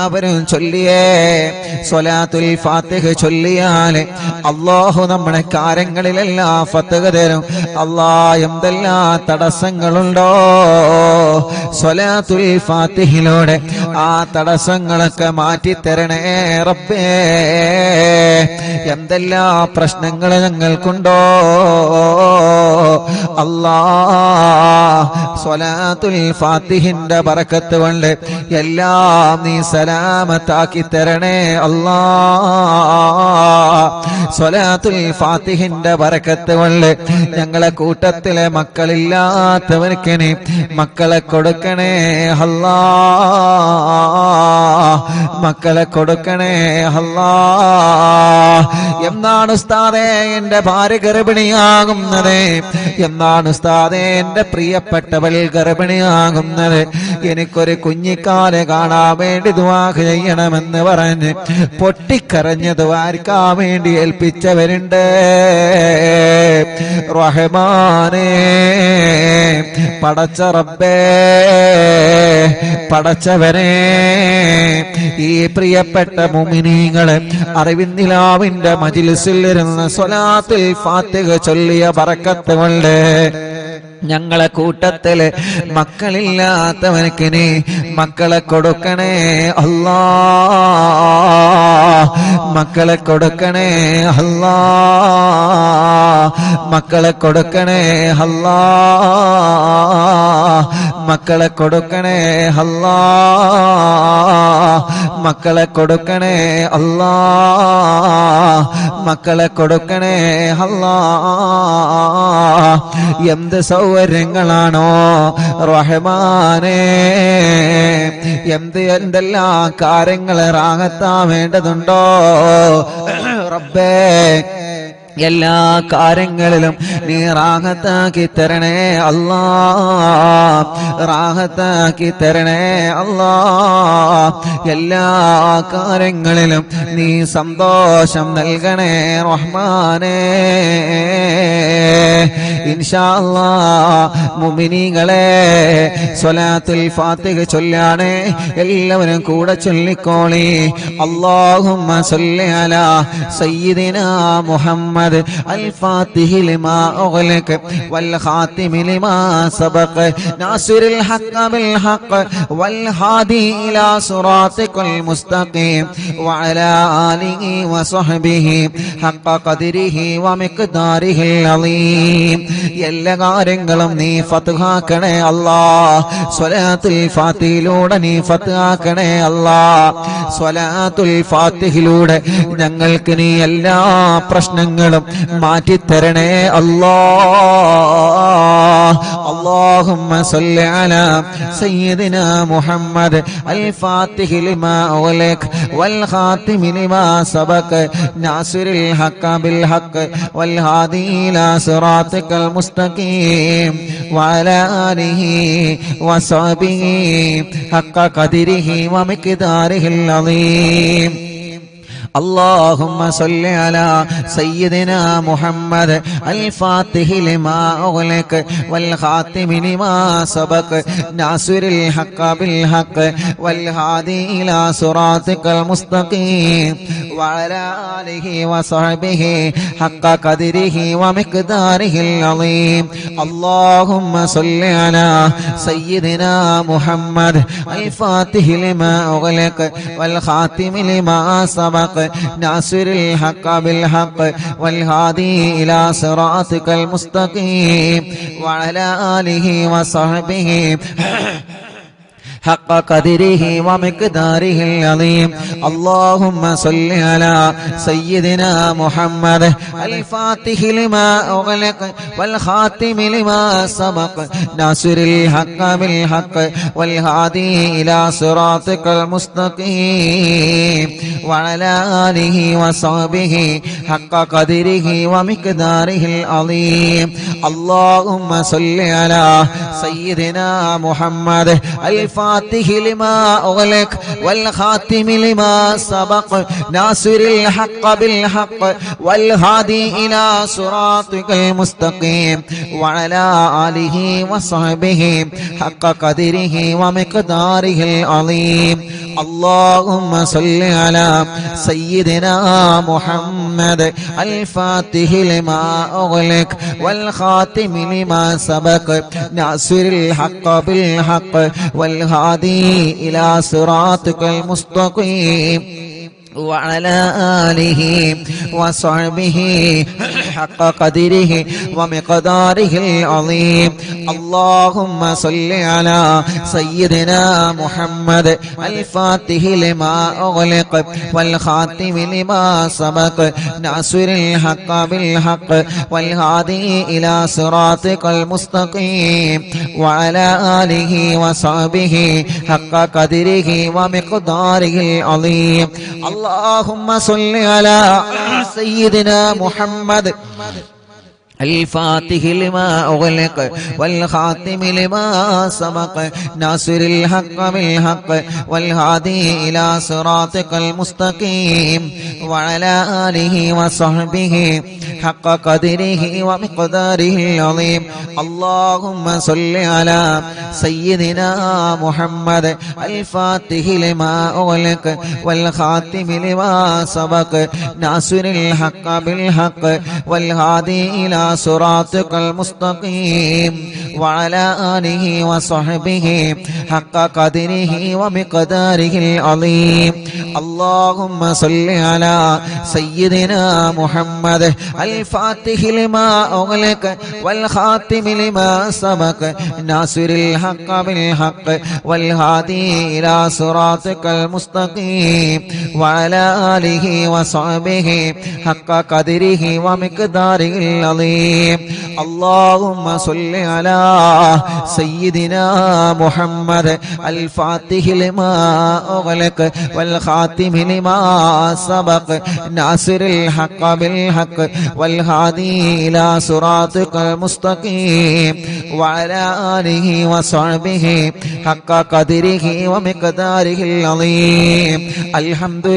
അവരും ചൊല്ലിയേ. സ്വലാത്തുൽ ഫാത്തിഹ ചൊല്ലിയാൽ അല്ലാഹു നമ്മുടെ കാര്യങ്ങളിലെല്ലാം ഫത്ഹ് തരും. എന്തെല്ലാം തടസ്സങ്ങളുണ്ടോ സ്വലാത്തുൽ ഫാത്തിഹിലൂടെ ആ തടസ്സങ്ങളൊക്കെ മാറ്റിത്തരണേ റബ്ബേ. എന്തെല്ലാം പ്രശ്നങ്ങൾ ഞങ്ങൾക്കുണ്ടോ സ്വലാത്തുൽ ഫാത്തിഹിന്റെ ബറക്കത്ത് കൊണ്ട് എല്ലാം നീ സലാമത്താക്കി തരണേ സ്വലാത്തുൽ ഫാത്തിഹിന്റെ ബറക്കത്ത് കൊണ്ട് ഞങ്ങളെ കൂട്ടത്തിലെ മക്കളില്ലാത്തവർക്ക് നീ മക്കളെ കൊടുക്കണേ മക്കളെ കൊടുക്കണേ എന്നാണ് ഉസ്താദേ എന്റെ ഭാര്യ ഗർഭിണിയാകുന്നത്? എന്നാണ് ഉസ്താദേ എന്റെ പ്രിയപ്പെട്ടവൾ ഗർഭിണിയാകുന്നത്? എനിക്കൊരു കുഞ്ഞിക്കാലെ കാണാൻ വേണ്ടി ദുആ ചെയ്യണമെന്ന് പറഞ്ഞ് പൊട്ടിക്കരഞ്ഞ് ദുആർക്കാൻ വേണ്ടി ഏൽപ്പിച്ചവരുണ്ട്. റഹ്മാനേ, പടച്ച റബ്ബേ, പടച്ചവനെ, ഈ പ്രിയപ്പെട്ട മുഅ്മിനീങ്ങളെ അറിവിന്നിലാവിന്റെ മജ്ലിസിൽ ഇരുന്ന് സ്വലാത്തുൽ ഫാത്തിഹ ചൊല്ലിയ ബറക്കത്ത് കൊണ്ട് ഞങ്ങളെ കൂട്ടത്തില് മക്കളില്ലാത്തവനക്ക് നീ മക്കളെ കൊടുക്കണേ മക്കളെ കൊടുക്കണേ മക്കളെ കൊടുക്കണേ മക്കളെ കൊടുക്കണേ മക്കളെ കൊടുക്കണേ മക്കളെ കൊടുക്കണേ എന്ത് സൗകര്യങ്ങളാണോ റഹ്മാനേ, എന്തെല്ലാം കാര്യങ്ങൾ റാഹത്താൻ വേണ്ടതുണ്ടോ റബ്ബേ, എല്ലാ കാര്യങ്ങളിലും നീ റാഹത്താക്കി തരണേ റാഹത്താക്കി തരണേ എല്ലാ കാര്യങ്ങളിലും നീ സന്തോഷം നൽകണേ റഹ്മാനേ. ഇൻഷാ അല്ലാഹ് മുഅ്മിനീങ്ങളെ സ്വലാത്തുൽ ഫാത്തിഹ ചൊല്ലാണ് എല്ലാവരും കൂടെ ചൊല്ലിക്കോളി. അല്ലാഹുമ്മ സ്വല്ലി അലാ സയ്യിദിനാ മുഹമ്മദ് الفاتح لما أغلق والخاتم لما سبق ناصر الحق بالحق والهادي إلى صراطك المستقيم وعلى آله وصحبه حق قدره ومقداره العظيم. എല്ലാ കാര്യങ്ങളും നീ ഫത്ഹാക്കണേ സ്വലാത്തുൽ ഫാത്തിഹിലൂടെ നീ ഫത്ഹാക്കണേ സ്വലാത്തുൽ ഫാത്തിഹിലൂടെ ഞങ്ങൾക്ക് നീ എല്ലാ പ്രശ്നങ്ങളും മാറ്റിത്തരണേ اللهم صل على سيدنا محمد الفاتح لما أغلق والخاتم لما سبق ناصر الحق بالحق والهادي إلى صراطك المستقيم وعلى آله وصحبه حق قدره ومقداره العظيم. اللهم صل على سيدنا محمد الفاتح لما أغلق والخاتم لما سبق ناصر الحق بالحق والهادي إلى صراطك المستقيم وعلى آله وصحبه حق قدره ومقداره العظيم. اللهم صل على سيدنا محمد الفاتح لما أغلق والخاتم لما سبق ناصر الحق بالحق والهادي إلى صراطك المستقيم وعلى آله وصحبه حق قدره ومقداره العظيم. اللهم صل على سيدنا محمد الفاتح لما أغلق والخاتم لما سبق ناصر الحق بالحق والهادي إلى صراطك المستقيم وعلى آله وصحبه حق قدره ومقداره العظيم. اللهم صل على سيدنا محمد الفاتح لما أغلق والخاتم لما سبق ناصر الحق بالحق والهادي إلى صراطك المستقيم وعلى آله وصحبه حق قدره ومقداره العظيم اللهم صل على سيدنا محمد الفاتح لما أغلق والخاتم لما سبق ناصر الحق بالحق والهادي إلى صراطك المستقيم وعلى آله وصحبه حق قدره ومقداره العظيم اللهم صل على سيدنا محمد الفاتح لما أغلق والخاتم لما سبق ناصر الحق بالحق والهادي إلى صراطك المستقيم وعلى آله وصحبه حق قدره ومقداره العظيم اللهم صل على سيدنا محمد الفاتح لما أغلق والخاتم لما سبق ناصر الحق بالحق والهادي إلى صراطك المستقيم وعلى آله وصحبه حق قدره ومقداره العظيم اللهم صل على سيدنا محمد الفاتح لما أغلق والخاتم لما سبق ناصر الحق بالحق والهادي إلى صراطك المستقيم وعلى آله وصحبه حق قدره ومقداره العظيم اللهم صل على سيدنا محمد الفاتح لما أغلق والخاتم لما سبق ناصر الحق بالحق والهادي إلى صراطك المستقيم وعلى آله وصحبه حق قدره ومقداره العظيم اللهم صل على سيدنا محمد الفاتح لما أغلق والخاتم لما سبق ناصر الحق بالحق والهادي إلى صراطك المستقيم وعلى آله وصحبه حق قدره ومقداره العظيم الحمد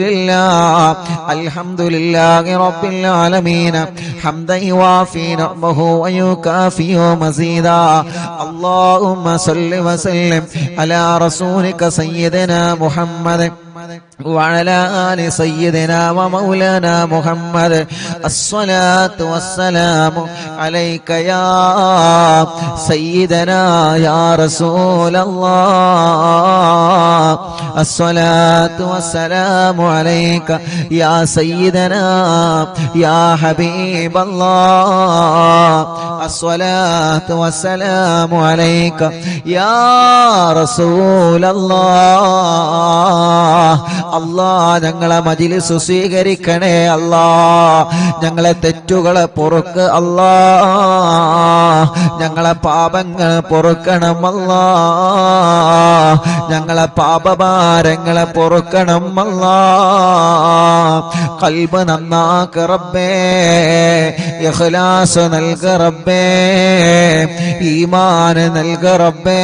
لله رب العالمين حمدا يوافي نعمه ويكافئ مزيدا اللهم صل وسلم على رسولك سيدنا محمد وعلى آل سيدنا ومولانا محمد الصلاة والسلام عليك يا سيدنا يا رسول الله الصلاة والسلام عليك يا سيدنا يا حبيب الله الصلاة والسلام عليك يا رسول الله അല്ലാഹ് ഞങ്ങളെ മജ്‌ലിസ് സ്വീകരിക്കണേ അല്ലാഹ് ഞങ്ങളെ തെറ്റുകളെ പൊറുക്ക് അല്ലാഹ് ഞങ്ങളെ പാപങ്ങൾ പൊറുക്കണം അല്ലാഹ് ഞങ്ങളെ പാപഭാരങ്ങളെ പൊറുക്കണം അല്ലാഹ് ഖൽബ് നന്നാക്ക് റബ്ബേ ഇഖ്ലാസ് നൽക റബ്ബേ ഈമാൻ നൽക റബ്ബേ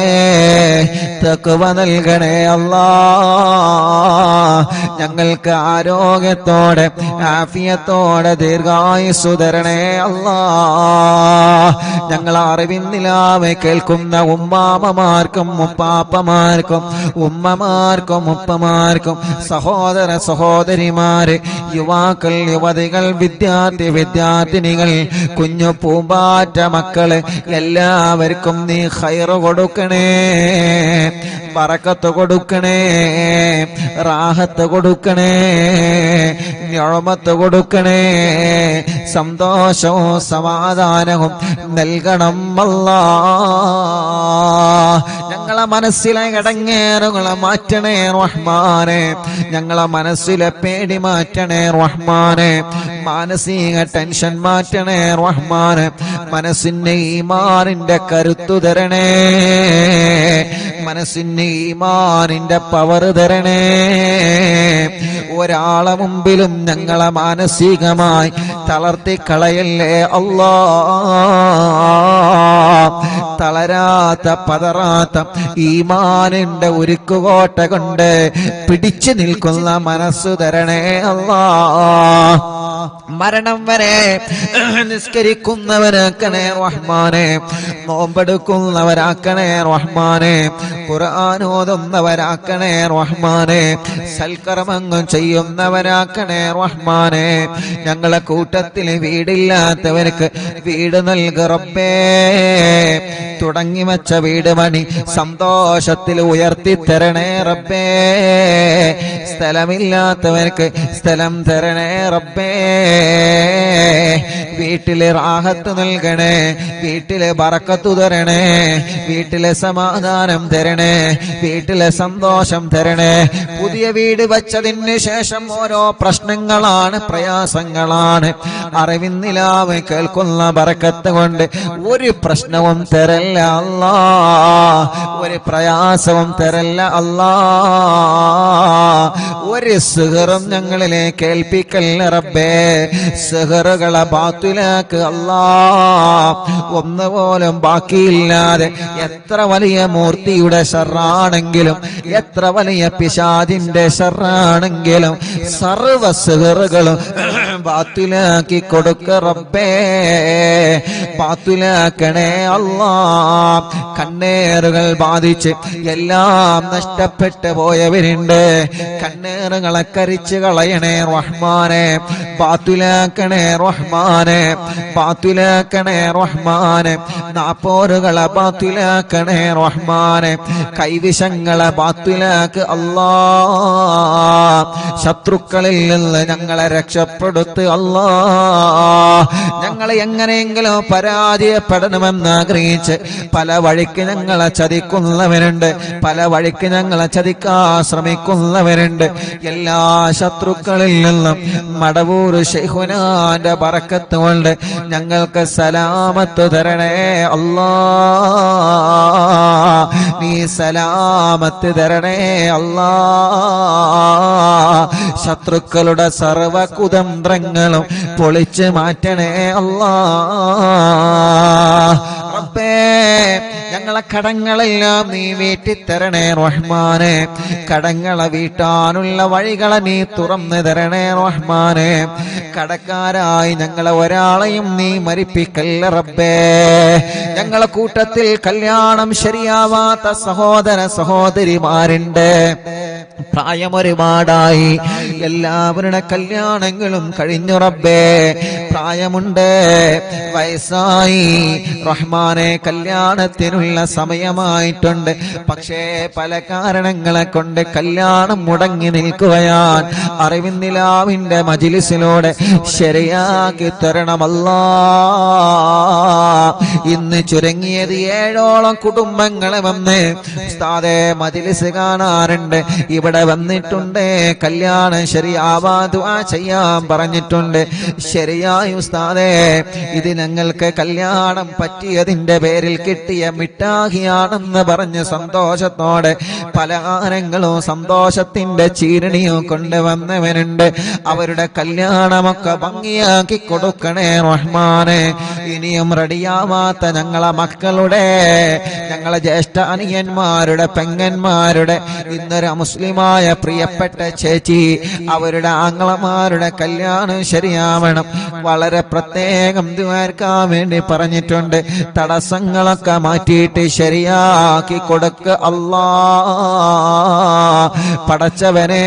തഖ്വ നൽകണേ അല്ലാഹ് ഞങ്ങൾക്ക് ആരോഗ്യത്തോടെ ആഫിയത്തോടെ ദീർഘായുസ്സു തരണേ അല്ലാഹ് ഞങ്ങൾ അറിവിന്നിലാവെ കേൾക്കുന്ന ഉമ്മാമമാർക്കും ഉപ്പാപ്പമാർക്കും ഉമ്മമാർക്കും ഉപ്പമാർക്കും സഹോദര സഹോദരിമാര് യുവാക്കൾ യുവതികൾ വിദ്യാർത്ഥിനികൾ കുഞ്ഞു പൂമ്പാറ്റ മക്കള് എല്ലാവർക്കും നീ ഖൈറ് കൊടുക്കണേ ബറക്കത്ത് കൊടുക്കണേ റാഹത്ത് കൊടുക്കണേ നിഅമത്ത് കൊടുക്കണേ സന്തോഷവും സമാധാനവും നൽകണം അല്ലാഹ് ഞങ്ങളെ മനസ്സിലെ ഇടങ്ങേറുകളെ മാറ്റണേ റഹ്മാനെ ഞങ്ങളെ മനസ്സിലെ പേടി മാറ്റണേ റഹ്മാനെ മാനസിക ടെൻഷൻ മാറ്റണേ റഹ്മാനെ. മനസ്സിന് ഈമാനിന്റെ കരുത്തു തരണേ, മനസ്സിന് ഈമാനിന്റെ പവർ തരണേ. ഒരാളെ മുമ്പിലും ഞങ്ങളെ മാനസികമായി തളർത്തി കളയല്ലേ അല്ലാ. തളരാത്ത പതറാത്ത ഈമാനിന്റെ ഉരുക്കുകോട്ട കൊണ്ട് പിടിച്ചു നിൽക്കുന്ന മനസ്സു തരണേ അല്ലാ. മരണം വരെ നിസ്കരിക്കുന്നവരാക്കണേ റഹ്മാനെ, നോമ്പെടുക്കുന്നവരാക്കണേ റഹ്മാനെ, ഖുർആൻ ഓതുന്നവരാക്കണേ റഹ്മാനെ, സൽക്കർമ്മങ്ങൾ ചെയ്യുന്നവരാക്കണേ റഹ്മാനെ. ഞങ്ങളെ കൂട്ടത്തിൽ വീടില്ലാത്തവർക്ക് വീട് നൽക റബ്ബേ. തുടങ്ങി വച്ച വീട് പണി സന്തോഷത്തിൽ ഉയർത്തി തരണേ റബ്ബേ. സ്ഥലമില്ലാത്തവർക്ക് സ്ഥലം തരണേ റബ്ബേ. വീട്ടിലെ റാഹത്ത് നൽകണേ, വീട്ടിലെ ബറക്കത്ത് തരണേ, വീട്ടിലെ സമാധാനം തരണേ, വീട്ടിലെ സന്തോഷം തരണേ. പുതിയ വീട് വച്ചതിന് ശേഷം ഓരോ പ്രശ്നങ്ങളാണ്, പ്രയാസങ്ങളാണ്. അറിവിന്നിലാവ് കേൾക്കുന്ന ബറക്കത്ത് കൊണ്ട് ഒരു പ്രശ്നവും തരല്ല അല്ലാ, ഒരു പ്രയാസവും തരല്ല അല്ലാ. ഒരു സിഹറും ഞങ്ങളിലേക്ക് ഏൽപ്പിക്കല്ല റബ്ബേ. സിഹറുകളെ ബാത്തിലാക്ക് അല്ലാ. ഒന്നുപോലും ബാക്കിയില്ലാതെ എത്ര വലിയ മൂർത്തിയുടെ ശർറാണെങ്കിലും, എത്ര വലിയ പിശാചിന്റെ ശർറാണെങ്കിലും സർവ്വ സിഹറുകളും ബാത്തിലാക്കി കൊടുക്ക റബ്ബേ. ബാത്തിലാക്കണേ അല്ലാ. കണ്ണേറുകൾ ബാധിച്ച് എല്ലാം നഷ്ടപ്പെട്ടു പോയവരുണ്ട്. കണ്ണേറുകളെ കരിച്ചു കളയണേ റഹ്മാനെ. ബാത്തിലാക്കണേ റഹ്മാനെ, ബാത്തിലാക്കണേ റഹ്മാനെ. നാപ്പോറുകളെ ബാത്തിലാക്കണേ റഹ്മാനെ. കൈവിഷങ്ങളെ ബാത്തിലാക്ക് അല്ലാ. ശത്രുക്കളിൽ നിന്ന് ഞങ്ങളെ രക്ഷപ്പെടുത്ത് അല്ലാ. ഞങ്ങളെ എങ്ങനെയെങ്കിലും പരാജയപ്പെടണമെന്ന് ആഗ്രഹിച്ച് പല വഴിക്ക് ഞങ്ങളെ ചതിക്കുന്നവരുണ്ട്, പല വഴിക്ക് ഞങ്ങളെ ചതിക്കാൻ ശ്രമിക്കുന്നവരുണ്ട്. എല്ലാ ശത്രുക്കളിൽ നിന്നും മടവൂർ ശൈഖുനാന്റെ ബറക്കത്ത് കൊണ്ട് ഞങ്ങൾക്ക് സലാമത്ത് തരണേ അല്ലാ. നീ സലാമത്ത് തരണേ അല്ലാ. ശത്രുക്കളുടെ സർവ കുതന്ത്രങ്ങളും പൊളിച്ച് മാറ്റണേ അല്ലാ. റബ്ബേ, ഞങ്ങളെ കടങ്ങളെല്ലാം നീ വീട്ടിത്തരണേ റഹ്മാനെ. കടങ്ങളെ വീട്ടാനുള്ള വഴികളെ നീ തുറന്നു തരണേ റഹ്മാനെ. കടക്കാരായി ഞങ്ങളെ ഒരാളെയും നീ മരിപ്പിക്കല്ല റബ്ബേ. ഞങ്ങളെ കൂട്ടത്തിൽ കല്യാണം ശരിയാവാത്ത സഹോദര സഹോദരിമാരുണ്ട്. പ്രായം ഒരുപാടായി, എല്ലാവരുടെ കല്യാണങ്ങളും കഴിഞ്ഞു റബ്ബേ. പ്രായമുണ്ട്, വയസ്സായി റഹ്മാനെ, കല്യാണത്തിനുള്ള സമയമായിട്ടുണ്ട്. പക്ഷേ പല കാരണങ്ങളെ കൊണ്ട് കല്യാണം മുടങ്ങി നിൽക്കുകയാണ്. അറിവിന്നിലാവിന്റെ മജ്‌ലിസിലൂടെ ശരിയാക്കി തരണമല്ലാ. ഇന്ന് ചുരുങ്ങിയത് 7ഓളം കുടുംബങ്ങളെ വന്ന് ഉസ്താദേ മജ്‌ലിസ് കാണാറുണ്ട്, ഇവിടെ വന്നിട്ടുണ്ട്, കല്യാണം ശരിയാവാ ദുആ ചെയ്യാൻ പറഞ്ഞിട്ടുണ്ട്. ശരിയായി ഉസ്താദേ, ഇത് ഞങ്ങൾക്ക് കല്യാണം പറ്റിയതിന്റെ പേരിൽ കിട്ടിയ മിഠായിയാണെന്ന് പറഞ്ഞ് സന്തോഷത്തോടെ പലഹാരങ്ങളും സന്തോഷത്തിന്റെ ചീരണിയും കൊണ്ടുവന്നവനുണ്ട്. അവരുടെ കല്യാണമൊക്കെ ഭംഗിയാക്കി കൊടുക്കണേ റഹ്മാനെ. ഇനിയും റെഡിയാവാത്ത ഞങ്ങളെ മക്കളുടെ, ഞങ്ങളെ ജ്യേഷ്ഠ അനിയന്മാരുടെ, പെങ്ങന്മാരുടെ, ഇന്നൊരു മുസ്ലിമായ പ്രിയപ്പെട്ട ചേച്ചി, അവരുടെ ആങ്ങളമാരുടെ കല്യാണം ശരിയാവണം. വളരെ പ്രത്യേകം ദുആർക്കാൻ വേണ്ടി പറഞ്ഞിട്ടുണ്ട്. തടസ്സങ്ങളൊക്കെ മാറ്റിയിട്ട് ശരിയാക്കി കൊടുക്ക അല്ലാ. പടച്ചവനെ,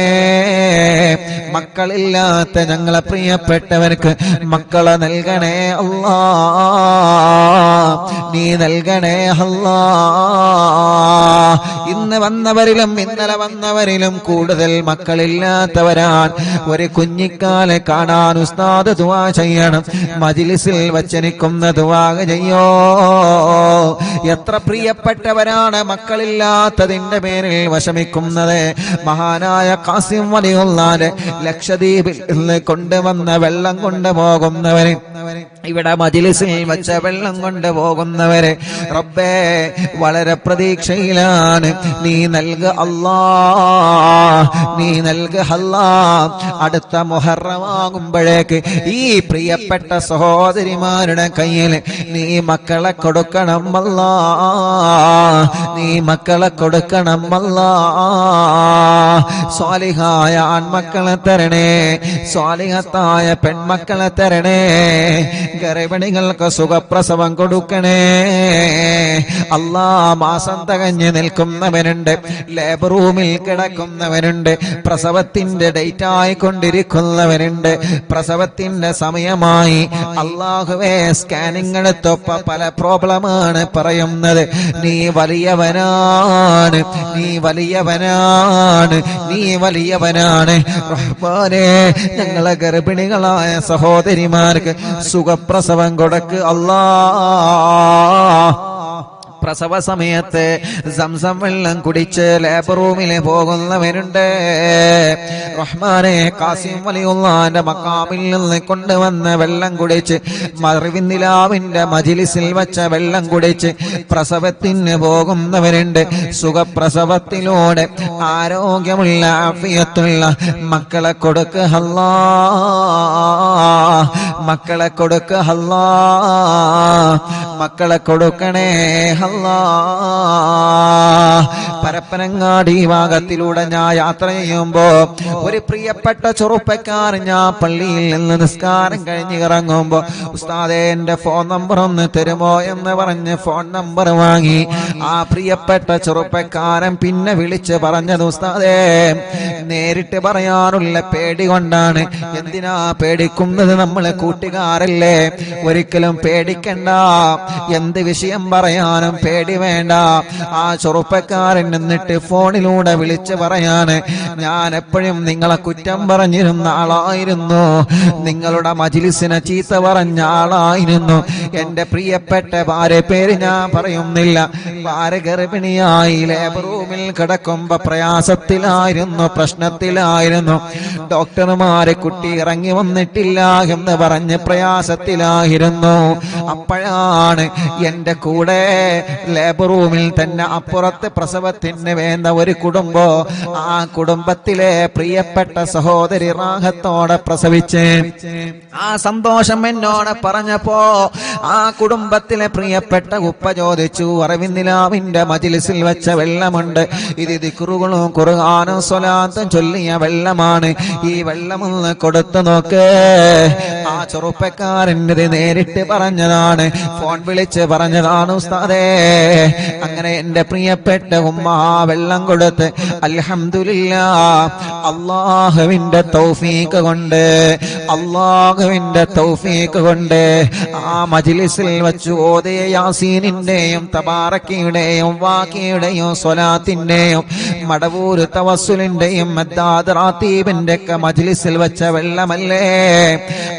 മക്കളില്ലാത്ത ഞങ്ങളെ പ്രിയപ്പെട്ടവർക്ക് മക്കളെ നൽകണേ അല്ലാ. നീ നൽകണേ അല്ലാ. ഇന്ന് വന്നവരിലും ഇന്നലെ വന്നവരിലും കൂടുതൽ മക്കളില്ലാത്തവരാൻ ഒരു കുഞ്ഞിക്കാലെ കാണാൻ ഉസ്താദ് ദുആ ചെയ്യണം. മജ്ലിസിൽ വച്ചനിക്കുന്ന ദുആ ചെയ്യോ. എത്ര പ്രിയപ്പെട്ടവരാണ് മക്കളില്ലാത്തതിന്റെ പേരിൽ വിഷമിക്കുന്നത്. മഹാനായ ഖാസിം വലിയുള്ളാന്റെ ലക്ഷദ്വീപിൽ നിന്ന് കൊണ്ടുവന്ന വെള്ളം കൊണ്ടുപോകുന്നവര്, ഇവിടെ മജ്ലിസിൽ വെച്ച വെള്ളം കൊണ്ടുപോകുന്നവര് റബ്ബേ വളരെ പ്രതീക്ഷയിലാണ്. നീ നൽകുക അല്ലാ, നീ നൽകുക അല്ലാ. അടുത്ത മുഹറമാകുമ്പോഴേക്ക് ഈ പ്രിയപ്പെട്ട സഹോദരിമാരുടെ കയ്യിൽ നീ മക്കളെ കൊടുക്കണം അല്ലാ, നീ മക്കളെ കൊടുക്കണം അല്ലാ. സ്വാലിഹായ ആൺമക്കളെ തരണേ, സ്വാലിഹത്തായ പെൺമക്കളെ തരണേ. ഗർഭിണികൾക്ക് സുഖപ്രസവം കൊടുക്കണേ അല്ലാ. മാസം തികഞ്ഞ് നിൽക്കുന്നവനുണ്ട്, ലേബർ റൂമിൽ കിടക്കുന്നവനുണ്ട്, പ്രസവത്തിന്റെ ഡേറ്റ് ആയിക്കൊണ്ടിരിക്കുന്നവനുണ്ട്, പ്രസവത്തിന്റെ സമയമായി. അല്ലാഹുവേ, സ്കാനിങ് എടുത്തപ്പോ പല പ്രോബ്ലമാണ് പറയുന്നത്. നീ വലിയവനാണ്, നീ വലിയവനാണ്, നീ വലിയവനാണ് റഹ്മാനേ. ഞങ്ങളെ ഗർഭിണികളായ സഹോദരിമാർക്ക് സുഖപ്രസവം കൊടുക്ക് അല്ലാ. പ്രസവ സമയത്ത് സംസം വെള്ളം കുടിച്ച് ലേബർ റൂമിൽ പോകുന്നവരുണ്ട് റഹ്മാനെ. ഖാസിം വലിയുള്ളാന്റെ മഖാമിൽ നിന്ന് കൊണ്ടുവന്ന വെള്ളം കുടിച്ച്, മറിവിന്ദിലാവിന്റെ മജ്ലിസിൽ വെച്ച വെള്ളം കുടിച്ച് പ്രസവത്തിന് പോകുന്നവരുണ്ട്. സുഖപ്രസവത്തിലൂടെ ആരോഗ്യമുള്ള ആഫിയത്തുള്ള മക്കളെ കൊടുക്കുക അല്ലാ, മക്കളെ കൊടുക്കുക അല്ലാ, മക്കളെ കൊടുക്കണേ അല്ലാ. പരപ്പനങ്ങാടി ഭാഗത്തിലൂടെ ഞാൻ യാത്ര ചെയ്യുമ്പോ ഒരു പ്രിയപ്പെട്ട ചെറുപ്പക്കാരൻ, ഞാൻ പള്ളിയിൽ നിന്ന് നിസ്കാരം കഴിഞ്ഞ് ഇറങ്ങുമ്പോ, ഉസ്താദേ എന്റെ ഫോൺ നമ്പർ ഒന്ന് തരുമോ എന്ന് പറഞ്ഞ് ഫോൺ നമ്പർ വാങ്ങി. ആ പ്രിയപ്പെട്ട ചെറുപ്പക്കാരൻ പിന്നെ വിളിച്ച് പറഞ്ഞത്, ഉസ്താദേ നേരിട്ട് പറയാനുള്ള പേടി കൊണ്ടാണ്. എന്തിനാ പേടിക്കുന്നത്? നമ്മളെ കൂട്ടുകാരല്ലേ, ഒരിക്കലും പേടിക്കണ്ട. എന്ത് വിഷയം പറയാനും പേടി വേണ്ട. ആ ചെറുപ്പക്കാരൻ എന്നിട്ട് ഫോണിലൂടെ വിളിച്ച് പറയാണ്, ഞാൻ എപ്പോഴും നിങ്ങളെ കുറ്റം പറഞ്ഞിരുന്ന ആളായിരുന്നു, നിങ്ങളുടെ മജ്ലിസിനെ ചീത്ത പറഞ്ഞ ആളായിരുന്നു. എന്റെ പ്രിയപ്പെട്ട ഭാര്യ പേര് ഞാൻ പറയുന്നില്ല, ഭാര്യ ഗർഭിണിയായി ലേബർ റൂമിൽ കിടക്കുമ്പോ പ്രയാസത്തിലായിരുന്നു, പ്രശ്നത്തിലായിരുന്നു. ഡോക്ടർമാരെ കുട്ടി ഇറങ്ങി വന്നിട്ടില്ല എന്ന് പറഞ്ഞ് പ്രയാസത്തിലായിരുന്നു. അപ്പോഴാണ് എന്റെ കൂടെ ലേബർ റൂമിൽ തന്നെ അപ്പുറത്ത് പ്രസവത്തിന് വേണ്ട ഒരു കുടുംബം, ആ കുടുംബത്തിലെ പ്രിയപ്പെട്ട സഹോദരി റാഹത്തോടെ പ്രസവിച്ച് ആ സന്തോഷം എന്നോട് പറഞ്ഞപ്പോ ആ കുടുംബത്തിലെ പ്രിയപ്പെട്ട ഉപ്പ ചോദിച്ചു, അറിവിന്ദിലാവിന്റെ മജ്ലിസിൽ വെച്ച വെള്ളമുണ്ട്, ഇത് ദിക്റുകളും ഖുർആനും സ്വലാത്തും ചൊല്ലിയ വെള്ളമാണ്, ഈ വെള്ളമൊന്ന് കൊടുത്തു നോക്ക്. ആ ചെറുപ്പക്കാരൻ്റെ നേരിട്ട് പറഞ്ഞതാണ്, ഫോൺ വിളിച്ച് പറഞ്ഞതാണ് ഉസ്താദേ. അങ്ങനെ എന്റെ പ്രിയപ്പെട്ട ഉമ്മ വെള്ളം കൊടുത്ത് അൽഹംദുലില്ലാഹ്, അല്ലാഹുവിന്റെ തൗഫീഖ് കൊണ്ട്, അല്ലാഹുവിന്റെ തൗഫീഖ് കൊണ്ട് ആ മജ്ലിസിൽ വെച്ച് ഓതിയ യാസീനിന്റെയും തബാറക്കയുടെയും വാക്കിയുടെയും സ്വലാത്തിന്റെയും മടവൂർ തവസ്സുലിന്റെയും മദ്ദാദ് റാത്തീബിന്റെ ഒക്കെ മജ്ലിസിൽ വെച്ച വെള്ളമല്ലേ.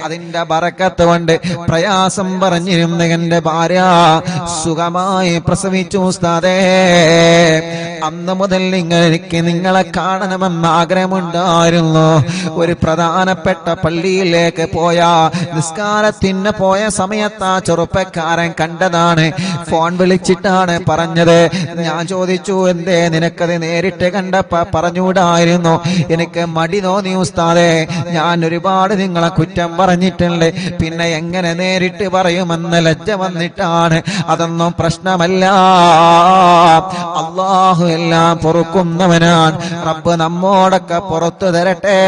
അതിന്റെ ബറക്കത്ത് കൊണ്ട് പ്രയാസം പറഞ്ഞിരുന്ന എന്റെ ഭാര്യ സുഖമായി പ്രസവിച്ചു ഉസ്താദേ. അന്ന് മുതൽ എനിക്ക് നിങ്ങളെ കാണണമെന്ന് ആഗ്രഹമുണ്ടായിരുന്നു. ഒരു പ്രധാനപ്പെട്ട പള്ളിയിലേക്ക് പോയ നിസ്കാരത്തിന് പോയ സമയത്ത് ആ ചെറുപ്പക്കാരൻ കണ്ടതാണ്, ഫോൺ വിളിച്ചിട്ടാണ് പറഞ്ഞത്. ഞാൻ ചോദിച്ചു, എന്തേ നിനക്കത് നേരിട്ട് കണ്ടപ്പോ പറഞ്ഞുകൂടായിരുന്നു? എനിക്ക് മടി തോന്നി ഉസ്താദേ, ഞാൻ ഒരുപാട് നിങ്ങളെ കുറ്റം പറഞ്ഞിട്ടുണ്ട്, പിന്നെ എങ്ങനെ നേരിട്ട് പറയുമെന്ന് ലജ്ജ വന്നിട്ടാണ്. അതൊന്നും പ്രശ്നമല്ല, അല്ലാഹു എല്ലാം പൊറുക്കുന്നവനാണ്. റബ്ബ് നമ്മോടൊക്കെ പുറത്തു തരട്ടെ.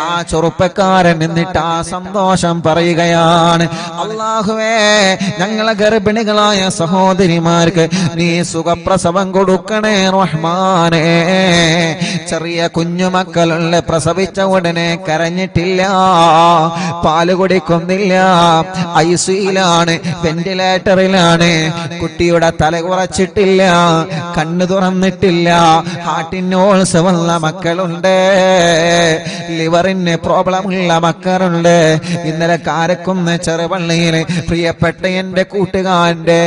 ആ ചെറുപ്പക്കാരൻ എന്നിട്ട് ആ സന്തോഷം പറയുകയാണ്, അല്ലാഹുവേ ഞങ്ങളെ ഗർഭിണികളായ സഹോദരിമാർക്ക് നീ സുഖപ്രസവം കൊടുക്കണേ റഹ്മാനേ. ചെറിയ കുഞ്ഞുമക്കളുള്ള പ്രസവിച്ച ഉടനെ കരഞ്ഞിട്ടില്ല, പാല് കുടിക്കുന്നില്ല, ഐസിയിലാണ്, വെന്റിലേറ്റർ വെന്റിലേറ്ററിലാണ്. കുട്ടിയുടെ തല കുറച്ചിട്ടില്ല, കണ്ണു തുറന്നിട്ടില്ല. ഹാർട്ടിന് ഓൾസ് വന്ന മക്കളുണ്ട്, ലിവറിന് പ്രോബ്ലം ഉള്ള മക്കളുണ്ട്. ഇന്നലെ കാരക്കുന്ന് ചെറുപള്ളിയിൽ പ്രിയപ്പെട്ട എന്റെ കൂട്ടുകാരന്റെ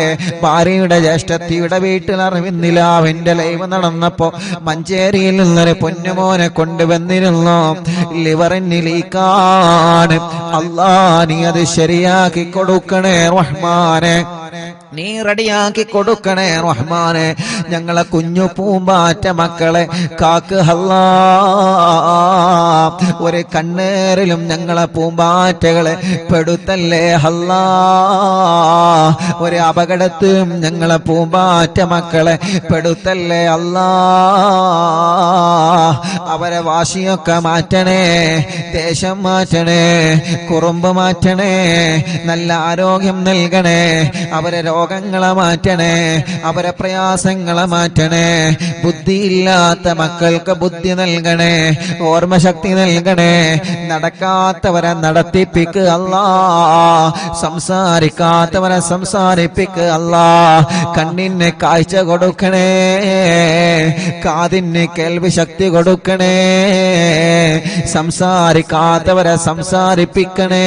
ഭാര്യയുടെ ജ്യേഷ്ഠത്തിയുടെ വീട്ടിൽ അറിവിന്നിലാവിന്റെ ലൈവ് നടന്നപ്പോ മഞ്ചേരിയിൽ നിന്നൊരു പൊന്നുമോനെ കൊണ്ടുവന്നിരുന്നു. ലിവറിന് ലീക്കാണ്. അല്ലാ, നീ അത് ശരിയാക്കി കൊടുക്കണേ റഹ്മാനെ, നീ റെഡിയാക്കി കൊടുക്കണേ റഹ്മാനെ. ഞങ്ങളെ കുഞ്ഞു പൂമ്പാറ്റ മക്കളെ കാക്ക് അല്ലാ. ഒരു കണ്ണേറിലും ഞങ്ങളെ പൂമ്പാറ്റകളെ പെടുത്തല്ലേ അല്ലാ. ഒരു അപകടത്തിലും ഞങ്ങളെ പൂമ്പാറ്റ മക്കളെ പെടുത്തല്ലേ അല്ലാ. അവരെ വാശിയൊക്കെ മാറ്റണേ, ദേശം മാറ്റണേ, കുറുമ്പ് മാറ്റണേ, നല്ല ആരോഗ്യം നൽകണേ. അവരെ രോഗങ്ങളെ മാറ്റണേ, അവരെ പ്രയാസങ്ങളെ മാറ്റണേ. ബുദ്ധിയില്ലാത്ത മക്കൾക്ക് ബുദ്ധി നൽകണേ, ഓർമ്മശക്തി നൽകണേ. നടക്കാത്തവരെ നടത്തിപ്പിക്ക് അല്ലാ, സംസാരിക്കാത്തവരെ സംസാരിപ്പിക്ക് അല്ലാ. കണ്ണിന് കാഴ്ച കൊടുക്കണേ, കാതിന് കേൾവി ശക്തി കൊടുക്കണേ. സംസാരിക്കാത്തവരെ സംസാരിപ്പിക്കണേ,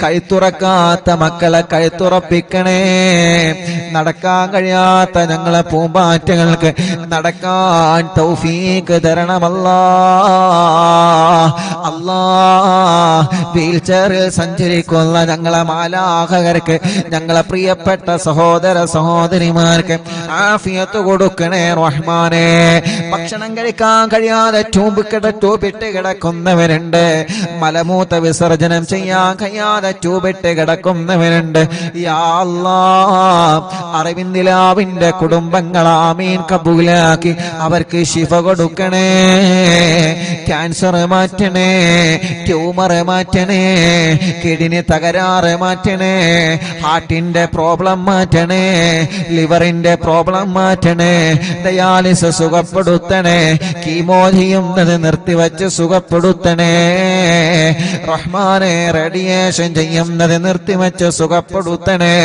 കഴുത്തുറക്കാത്ത മക്കളെ കഴുത്തുറപ്പിക്കണേ. നടക്കാൻ കഴിയാത്ത ഞങ്ങളെ പൂമ്പാറ്റകൾക്ക് നടക്കാൻ തൗഫീഖ് തരണമല്ലാ. അല്ലാ, വീൽ ചെയറിൽ സഞ്ചരിക്കുന്ന ഞങ്ങളെ മാലാഖകർക്ക്, ഞങ്ങളെ പ്രിയപ്പെട്ട സഹോദര സഹോദരിമാർക്ക് ആഫിയത്ത് കൊടുക്കണേ റഹ്മാനെ. ഭക്ഷണം കഴിക്കാൻ കഴിയാതെ ട്യൂബിട്ട് കിടക്കുന്നവരുണ്ട്, മലമൂത്ര വിസർജനം ചെയ്യാൻ കഴിയാതെ ട്യൂബിട്ട് കിടക്കുന്നവരുണ്ട്. യാ അല്ലാഹ്, അറിവിന്ദിലാവിന്റെ കുടുംബങ്ങൾ ആമീൻ കബൂലാക്കി അവർക്ക് ശിഫ കൊടുക്കണേ. ക്യാൻസർ മാറ്റണേ, ട്യൂമർ മാറ്റണേ, കിഡ്നി തകരാറ് മാറ്റണേ, ഹാർട്ടിന്റെ പ്രോബ്ലം മാറ്റണേ, ലിവറിന്റെ പ്രോബ്ലം മാറ്റണേ, ഡയാലിസിസ് സുഖപ്പെടുത്തണേ, കീമോ ചെയ്യുന്നത് നിർത്തിവച്ച് സുഖപ്പെടുത്തണേ റഹ്മാനെ. റേഡിയേഷൻ ചെയ്യുന്നത് നിർത്തിവച്ച് സുഖപ്പെടുത്തണേ.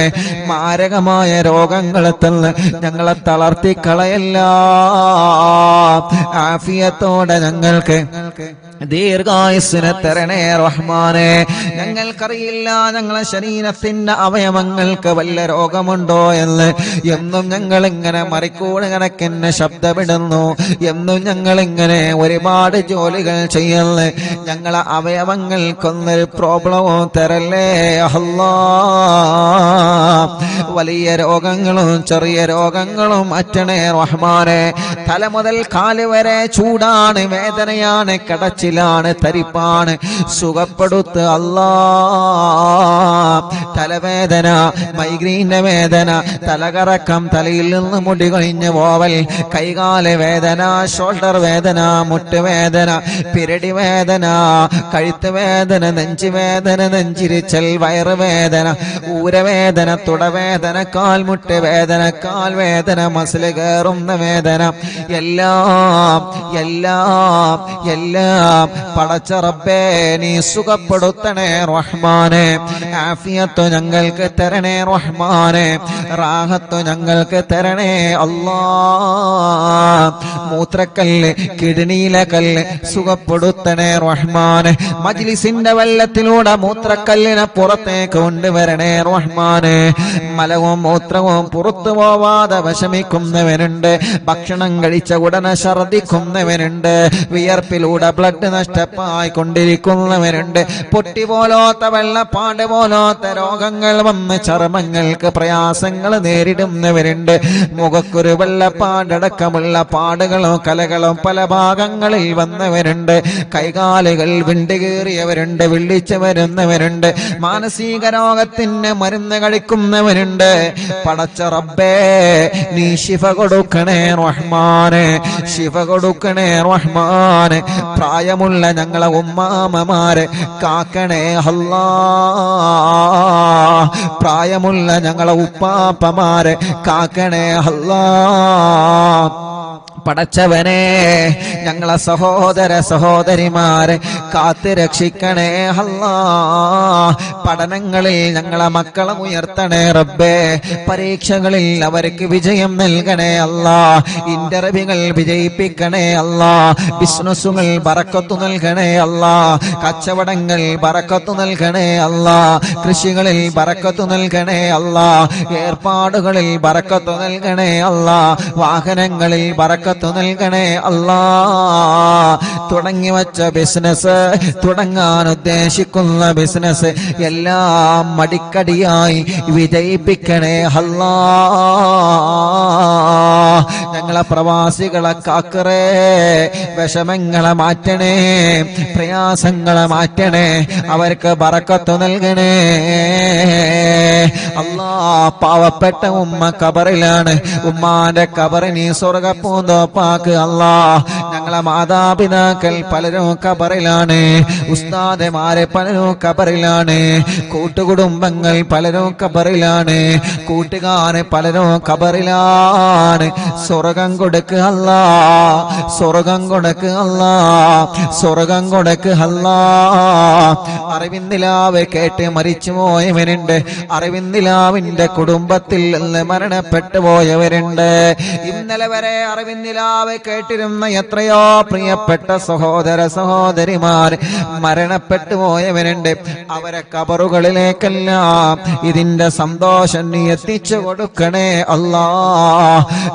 മാരകമായ രോഗങ്ങളെ തന്ന് ഞങ്ങളെ തളർത്തിക്കളയല്ല. ആഫിയത്തോടെ ഞങ്ങൾക്ക് ദീർഘായുസ്സിനെ തരണേ റഹ്മാനെ. ഞങ്ങൾക്കറിയില്ല ഞങ്ങളെ ശരീരത്തിന്റെ അവയവങ്ങൾക്ക് വല്ല രോഗമുണ്ടോ എന്ന്. എന്നും ഞങ്ങൾ ഇങ്ങനെ മറിക്കൂട് കണക്കിന് ശബ്ദമിടുന്നു, എന്നും ഞങ്ങൾ ഇങ്ങനെ ഒരുപാട് ജോലികൾ ചെയ്യുന്നു. ഞങ്ങളെ അവയവങ്ങൾക്കൊന്നൊരു പ്രോബ്ലമോ തരല്ലേ അല്ലാ. വലിയ രോഗങ്ങളും ചെറിയ രോഗങ്ങളും അറ്റണേ റഹ്മാനെ. തല മുതൽ കാല് വരെ ചൂടാണ്, വേദനയാണ്, കടച്ചിലാണ്, തരിപ്പാണ്. സുഖപ്പെടുത്ത് അല്ലാ. തലവേദന, മൈഗ്രീന്റെ വേദന, തലകറക്കം, തലയിൽ നിന്ന് മുടി കൊഴിഞ്ഞ് പോവൽ, കൈകാല വേദന, ഷോൾഡർ വേദന, മുട്ടുവേദന, പിരടി വേദന, കഴുത്ത് വേദന, നെഞ്ചുവേദന, നെഞ്ചിരിച്ചൽ, വയറുവേദന, ഊരവേദന, തുടവേദന, കാൽമുട്ട് വേദന, കാൽവേദന, മസിൽ കയറുന്ന വേദന, എല്ലാം എല്ലാം എല്ലാം പടച്ച റബ്ബേ നീ സുഖപ്പെടുത്തണേ റഹ്മാനെ. ആഫിയത്ത് ഞങ്ങൾക്ക് തരണേ റഹ്മാനെ, റാഹത്ത് ഞങ്ങൾക്ക് തരണേ അല്ലാ. മൂത്രക്കല്ല്, കിഡ്നിയിലെ കല്ല് സുഖപ്പെടുത്തണേ റഹ്മാനെ. മജ്ലിസിന്റെ വെള്ളത്തിലൂടെ മൂത്രക്കല്ലിനെ പുറത്തേക്ക് കൊണ്ടുവരണേ റഹ്മാനെ. മലവും മൂത്രവും പുറത്തു പോവാതെ വിഷമിക്കുന്നവനുണ്ട്, ഭക്ഷണം കഴിച്ച ഉടനെ ഛർദിക്കുന്നവനുണ്ട്, വിയർപ്പിലൂടെ ബ്ലഡ് നഷ്ടമായി കൊണ്ടിരിക്കുന്നവരുണ്ട്, പൊട്ടി പോലോത്ത വെള്ളപ്പാട് പോലോത്ത രോഗങ്ങൾ വന്ന് ചർമ്മങ്ങൾക്ക് പ്രയാസങ്ങൾ നേരിടുന്നവരുണ്ട്, മുഖക്കൊരു വെള്ളപ്പാടടക്കമുള്ള പാടുകളോ കലകളോ പല ഭാഗങ്ങളിൽ വന്നവരുണ്ട്, കൈകാലുകൾ വിണ്ടുകീറിയവരുണ്ട്, വിളിച്ചു വരുന്നവരുണ്ട്, മാനസിക രോഗത്തിന് മരുന്ന് കഴിക്കുന്നവരുണ്ട്. പടച്ച റബ്ബേ നീ ശിഫ കൊടുക്കണേ റഹ്മാനെ, ശിഫ കൊടുക്കണേ റഹ്മാനെ. പ്രായമുള്ള ഞങ്ങളെ ഉമ്മാമമാരെ കാക്കണേ അല്ലാ. പ്രായമുള്ള ഞങ്ങളെ ഉപ്പാപ്പമാരെ കാക്കണേ അല്ലാ. പടച്ചവനെ ഞങ്ങളെ സഹോദര സഹോദരിമാരെ കാത്ത് രക്ഷിക്കണേ അല്ലാ. പഠനങ്ങളിൽ ഞങ്ങളെ മക്കളെ ഉയർത്തണേ റബ്ബേ. പരീക്ഷകളിൽ അവർക്ക് വിജയം നൽകണേ അല്ലാ. ഇന്റർവ്യൂകൾ വിജയിപ്പിക്കണേ അല്ലാ. ബിസിനസ്സുകൾ ബറക്കത്ത് നൽകണേ അല്ലാ. കച്ചവടങ്ങൾ ബറക്കത്ത് നൽകണേ അല്ലാ. കൃഷികളിൽ ബറക്കത്ത് നൽകണേ അല്ലാ. ഏർപ്പാടുകളിൽ ബറക്കത്ത് നൽകണേ അല്ലാ. വാഹനങ്ങളിൽ ബറക്കത്ത് നൽകണേ അല്ലാ. തുടങ്ങി വച്ച ബിസിനസ്, തുടങ്ങാൻ ഉദ്ദേശിക്കുന്ന ബിസിനസ് എല്ലാം മടിക്കടിയായി വിജയിപ്പിക്കണേ അല്ലാ. ഞങ്ങളെ പ്രവാസികളെ കാക്കറേ, വിഷമങ്ങളെ മാറ്റണേ, പ്രയാസങ്ങളെ മാറ്റണേ, അവർക്ക് ബറക്കത്ത് നൽകണേ അല്ലാ. പാവപ്പെട്ട ഉമ്മ കബറിലാണ്, ഉമ്മാന്റെ കബറിനി സ്വർഗപ്പൂന്തോപ്പാക്ക് അല്ലാ. ഞങ്ങളെ മാതാപിതാക്കൾ പലരും കബറിലാണ്, ഉസ്താദമാരെ പലരും കബറിലാണ്, കൂട്ടുകുടുംബങ്ങൾ പലരും കബറിലാണ്, കൂട്ടുകാരെ പലരും കബറിലാണ്. സ്വർഗം കൊടുക്ക് അല്ലാ, സ്വർഗം കൊടുക്ക് അല്ലാ, സ്വർഗം കൊടുക്ക് അല്ലാ. അറിവിന്ദിലാവ് കേട്ട് മരിച്ചു പോയവരുണ്ട്, അറിവിന്ദിലാവിന്റെ കുടുംബത്തിൽ നിന്ന് മരണപ്പെട്ടു പോയവരുണ്ട്. ഇന്നലെ വരെ അറിവിന്ദിലാവ് കേട്ടിരുന്ന എത്രയോ പ്രിയപ്പെട്ട സഹോദര സഹോദരിമാർ മരണപ്പെട്ടു പോയവരുണ്ട്. അവരെ കബറുകളിലേക്കെല്ലാം ഇതിന്റെ സന്തോഷം നീ എത്തിച്ചു കൊടുക്കണേ അല്ലാ.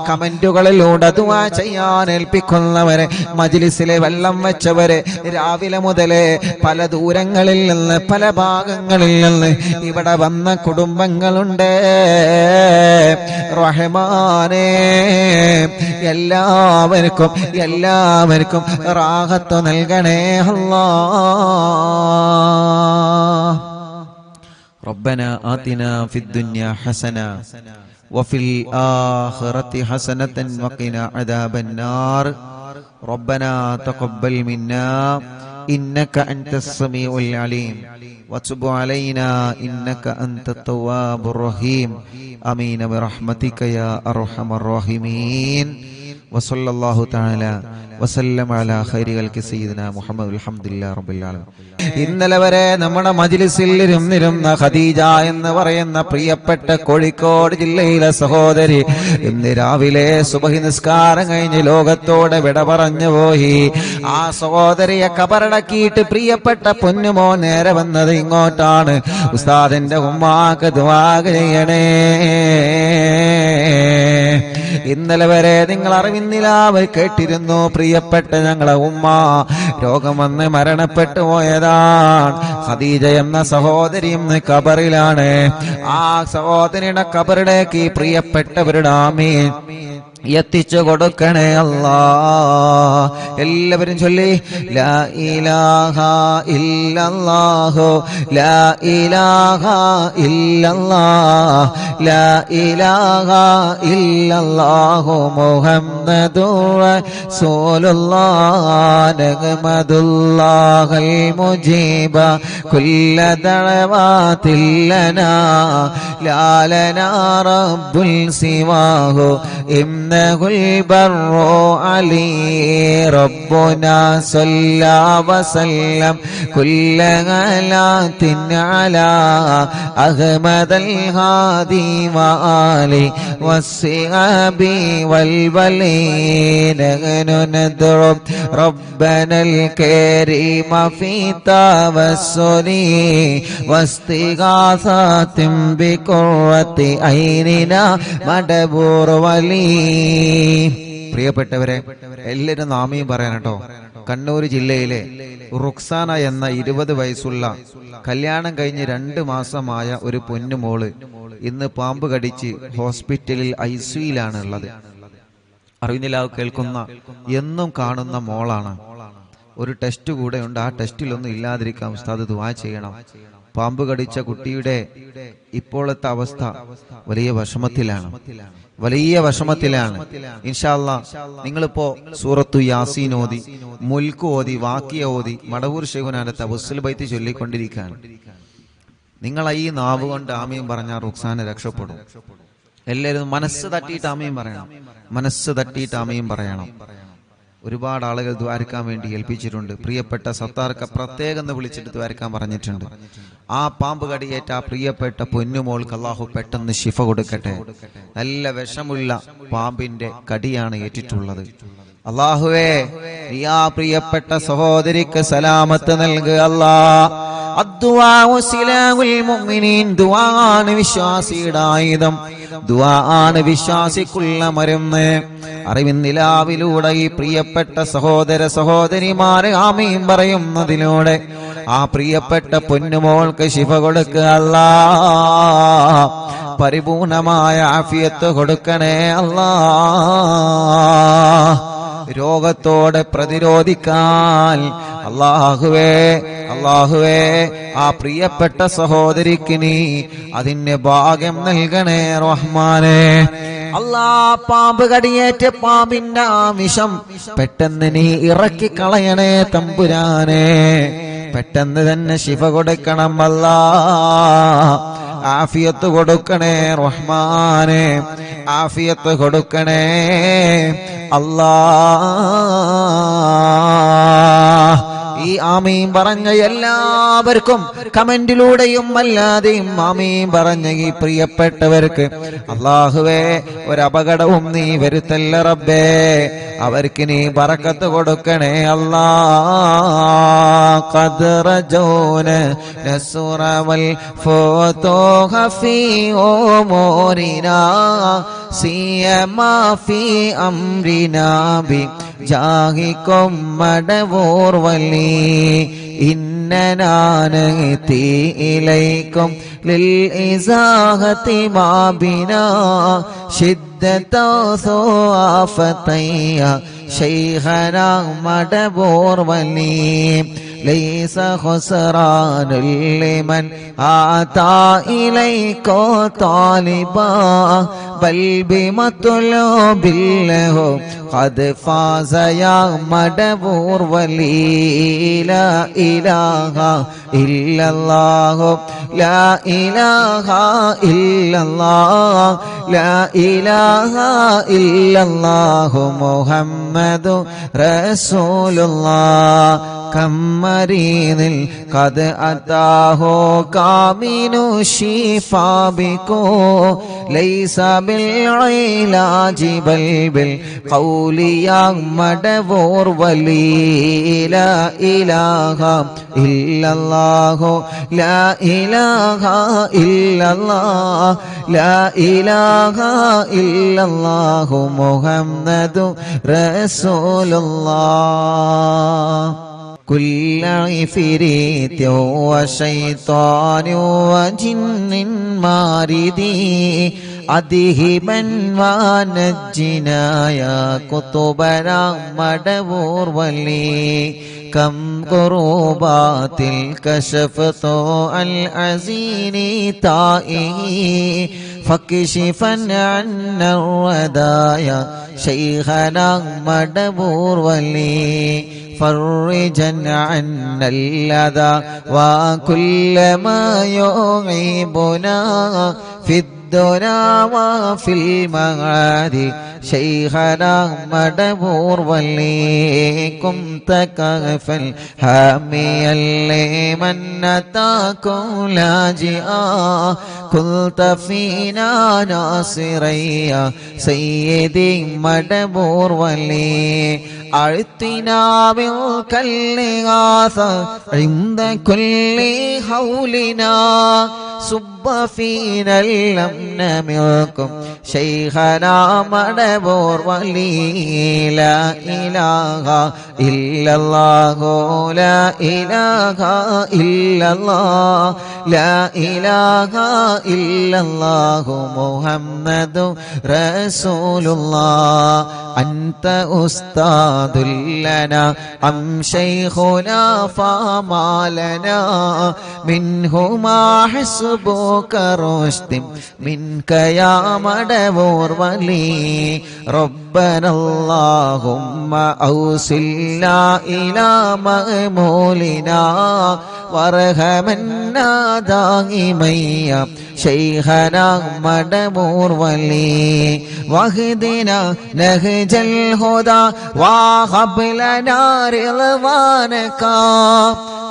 കമന്റുകളിലൂടെ ദുആ ചെയ്യാൻ ഏൽപ്പിക്കുന്നവരെ, മജ്ലിസിലെ വെള്ളം വെച്ചവരെ, രാവിലെ മുതലേ പല ദൂരങ്ങളിൽ നിന്ന് പല ഭാഗങ്ങളിൽ നിന്ന് ഇവിടെ വന്ന കുടുംബങ്ങളുണ്ട്. റഹ്മാനേ, എല്ലാവർക്കും റാഹത്ത് നൽകണേ അല്ലാ. റബ്ബനാ ആതിനാ ഫിദ്ദുനിയാ ഹസന വഫിൽ ആഖിറതി ഹസനതൻ വഖിനാ അദാബന്നാർ. റബ്ബനാ തഖബ്ബൽ മിന്നാ ഇന്നക അൻതസ് സമീഉൽ അലീം വതുബ് അലൈനാ ഇന്നക അൻതത് തവ്വാബുർ റഹീം. ആമീൻ ബിറഹ്മതിക യാ അർഹമർ റഹീമീൻ. വസല്ലല്ലാഹു തആല വസല്ലം അലാ ഖൈരി ഖൽഖി സയ്യിദിനാ മുഹമ്മദ്. അൽഹംദുലില്ലാഹി റബ്ബിൽ ആലമീൻ. ഇന്നലെ വരെ നമ്മുടെ മജ്ലിസിൽ ഇരുന്നിരുന്ന ഖദീജ എന്ന് പറയുന്ന പ്രിയപ്പെട്ട കോഴിക്കോട് ജില്ലയിലെ സഹോദരി ഇന്ന് രാവിലെ സുബ്ഹി നിസ്കാരം കഴിഞ്ഞ് ലോകത്തോടെ വിട പറഞ്ഞു പോയി. ആ സഹോദരിയെ കബറടക്കിയിട്ട് പ്രിയപ്പെട്ട പൊന്നുമോ നേരെ വന്നത് ഇങ്ങോട്ടാണ്. ഉസ്താദിന്റെ ഉമ്മാക്ക് ദുആ ചെയ്യണേ. ഇന്നലെ വരെ നിങ്ങൾ അറിവിന്നിലാവ് കേട്ടിരുന്നു, പ്രിയപ്പെട്ട ഞങ്ങളെ ഉമ്മ രോഗം വന്ന് മരണപ്പെട്ടു പോയതാണ്. ഖദീജ എന്ന സഹോദരി ഇന്ന് ഖബറിലാണ്. ആ സഹോദരിയുടെ ഖബറിലേക്ക് പ്രിയപ്പെട്ടവരുടെ ആമീൻ എത്തിച്ചു കൊടുക്കണേ അല്ലാ. എല്ലാവരും ചൊല്ലി ലാ ഇലാഹ ഇല്ലല്ലാഹു ലാ ഇലാഹ ഇല്ലല്ലാഹ് ലാ ഇലാഹ ഇല്ലല്ലാഹു മുഹമ്മദുർ റസൂലുള്ളാഹ് നഹ്മദുല്ലാഹൽ മുജീബ കുല്ല ദഅവാതിൽ ലനാ ലാ ലനാ റബ്ബുൽ സിവാഹു البر علي ربنا صلى وسلم كل غلات على أحمد الهادي وآله والصحاب والولين. نحن ندعو ربنا الكريم في توسل واستغاثة بقرة عيننا مدبور ولي. പ്രിയപ്പെട്ടവരെ, എല്ലാവരും നാമയും പറയാൻ കേട്ടോ. കണ്ണൂർ ജില്ലയിലെ റുക്സാന എന്ന 20 വയസ്സുള്ള കല്യാണം കഴിഞ്ഞ് 2 മാസമായ ഒരു പൊന്നുമോള് ഇന്ന് പാമ്പ് കടിച്ച് ഹോസ്പിറ്റലിൽ ICUയിലാണ് ഉള്ളത്. അറിവിനിലാവ് കേൾക്കുന്ന എന്നും കാണുന്ന മോളാണ്. ഒരു ടെസ്റ്റ് കൂടെ ഉണ്ട്. ആ ടെസ്റ്റിലൊന്നും ഇല്ലാതിരിക്കാൻ ഉസ്താദ് ദുആ ചെയ്യണം. പാമ്പ് കടിച്ച കുട്ടിയുടെ ഇപ്പോഴത്തെ അവസ്ഥ വലിയ വിഷമത്തിലാണ്. ഇൻഷാ അല്ലാഹ് നിങ്ങളിപ്പോ സൂറത്തു യാസീൻ ഓതി, മുൽക്ക് ഓതി, വാക്കിയ ഓതി, മടവൂർ ശൈഖുനാന്റെ തവസ്സുൽ ബൈത്ത് ചൊല്ലിക്കൊണ്ടിരിക്കുകയാണ്. നിങ്ങൾ ഈ നാവ് കൊണ്ട് ആമീൻ പറഞ്ഞാൽ റുക്സാന രക്ഷപ്പെടും. എല്ലാവരും മനസ്സ് തട്ടിയിട്ട് ആമീൻ പറയണം. ഒരുപാട് ആളുകൾ ദ്വാരക്കാൻ വേണ്ടി ഏൽപ്പിച്ചിട്ടുണ്ട്. പ്രിയപ്പെട്ട സത്താർക്ക് പ്രത്യേകം വിളിച്ചിട്ട് ദ്വാരക്കാൻ പറഞ്ഞിട്ടുണ്ട്. ആ പാമ്പ് കടിയേറ്റ ആ പ്രിയപ്പെട്ട പൊന്നുമോൾക്ക് അള്ളാഹു പെട്ടെന്ന് ശിഫ കൊടുക്കട്ടെ. നല്ല വിഷമുള്ള പാമ്പിന്റെ കടിയാണ് ഏറ്റിട്ടുള്ളത്. അള്ളാഹുവേ, നീ ആ പ്രിയപ്പെട്ട സഹോദരിക്ക് സലാമത്ത് നൽകുക അല്ലാഹ്. അദ്ദുആഉ സിലാഹുൽ മുഅ്മിനീൻ. ദുആണ് വിശ്വാസിയുടെ ആയുധം. ദുആണ് വിശ്വാസിക്കുള്ള മരുന്ന്. അറിവിൻ നിലാവിലൂടെ ഈ പ്രിയപ്പെട്ട സഹോദര സഹോദരിമാരെ ആമീൻ പറയുന്നതിലൂടെ ആ പ്രിയപ്പെട്ട പൊന്നുമോൾക്ക് ശിഫ കൊടുക്കുക അല്ലാഹ്. പരിപൂർണമായ ആഫിയത്ത് കൊടുക്കണേ അല്ലാഹ്. രോഗത്തോടെ പ്രതിരോധിക്കാൻ അല്ലാഹുവേ ആ പ്രിയപ്പെട്ട സഹോദരിക്ക് നീ അതിന് ഭാഗ്യം നൽകണേ റഹ്മാനേ. പാമ്പ് കടിയേറ്റ പാമ്പിന്റെ ആമിഷം പെട്ടെന്ന് നീ ഇറക്കി കളയണേ തമ്പുരാനെ. പെട്ടെന്ന് തന്നെ ശിഫ കൊടുക്കണം അല്ലാഹ്. ആഫിയത്ത് കൊടുക്കണേ റഹ്മാനെ, ആഫിയത്ത് കൊടുക്കണേ അല്ലാഹ്. ഈ ആമീൻ പറഞ്ഞ എല്ലാവർക്കും കമന്റിലൂടെയും അല്ലാതെയും ആമീൻ പറഞ്ഞ ഈ പ്രിയപ്പെട്ടവർക്ക് അല്ലാഹുവേ ഒരപകടവും നീ വരുത്തല്ല റബ്ബേ. അവർക്ക് നീ ബറക്കത്ത് കൊടുക്കണേ അല്ലാഹ്. ഖദ്റജൂന നസ്റ വൽ ഫതൂഹ ഫീ ഉമൂരിനാ സിയമാ ഫീ അംരിനാ ബി ജാഹികും മടവൂർ വലി ഇന്നനാ നഅതി ഇലൈകും ലിൽ ഇസാഹതി മാ ബിനാ ശിദ്ദത സുആഫതയ ശൈഖനാ മടവൂർ വലി ലൈസ ഖുസ്റാനുൽ ലിമൻ ആതാ ഇലൈക താലിബാ ബൽ ബിമത്ലൂബില്ലഹു ഖദ് ഫാസ യാ മടവൂർ വലി ലാ ഇലാഹ ഇല്ലല്ലാഹു ലാ ഇലാഹ ഇല്ലല്ലാഹ് ലാ ഇലാഹ ഇല്ലല്ലാഹു മുഹമ്മദു റസൂലുള്ളാഹ്. കമ്മരീനിൽ ഖദ് അതാഹു കാമിനു ശിഫാ ബികോ ലൈസ ബിൽ ഇലാജി ബൽ ബിൽ ഖൗലി യാ മടവൂർ വലി ലാ ഇലാഹ ഇല്ലല്ലാഹു ലാ ഇലാഹ ഇല്ലല്ലാഹ് ലാ ഇലാഹ ഇല്ലല്ലാഹു മുഹമ്മദു റസൂലുള്ളാഹ്. كل عفريت وشيطان وجن ماردي أذهبا ونجنا يا قطبنا مدبور ولي كم قربات الكشفت العزين تائه فكشفا عنا الردايا شيخنا مدبور ولي فرجا عنا اللذى وكل ما يعيبنا في الدنيا وفي المعاد شيخنا مدبور وليكم تكفى الحاميا لمن أتاكم لاجئا كنت فينا ناصريا سيدي مدبور ولي أعطنا بالكالغاث عند كل حولنا صب فينا الأمن منكم شيخنا مدبور ولي لا إله إلا الله لا إله إلا الله لا إله إلا الله محمد رسول الله. أنت أستاذ لنا أم شيخنا فما لنا منهما حسبك رشد منك يا مدبور ولي ربنا اللهم أوصلنا إلى مأمولنا وارحمنا دائما شيخنا مدبور ولي واهدنا نهج الهدى وهب لنا رضوانك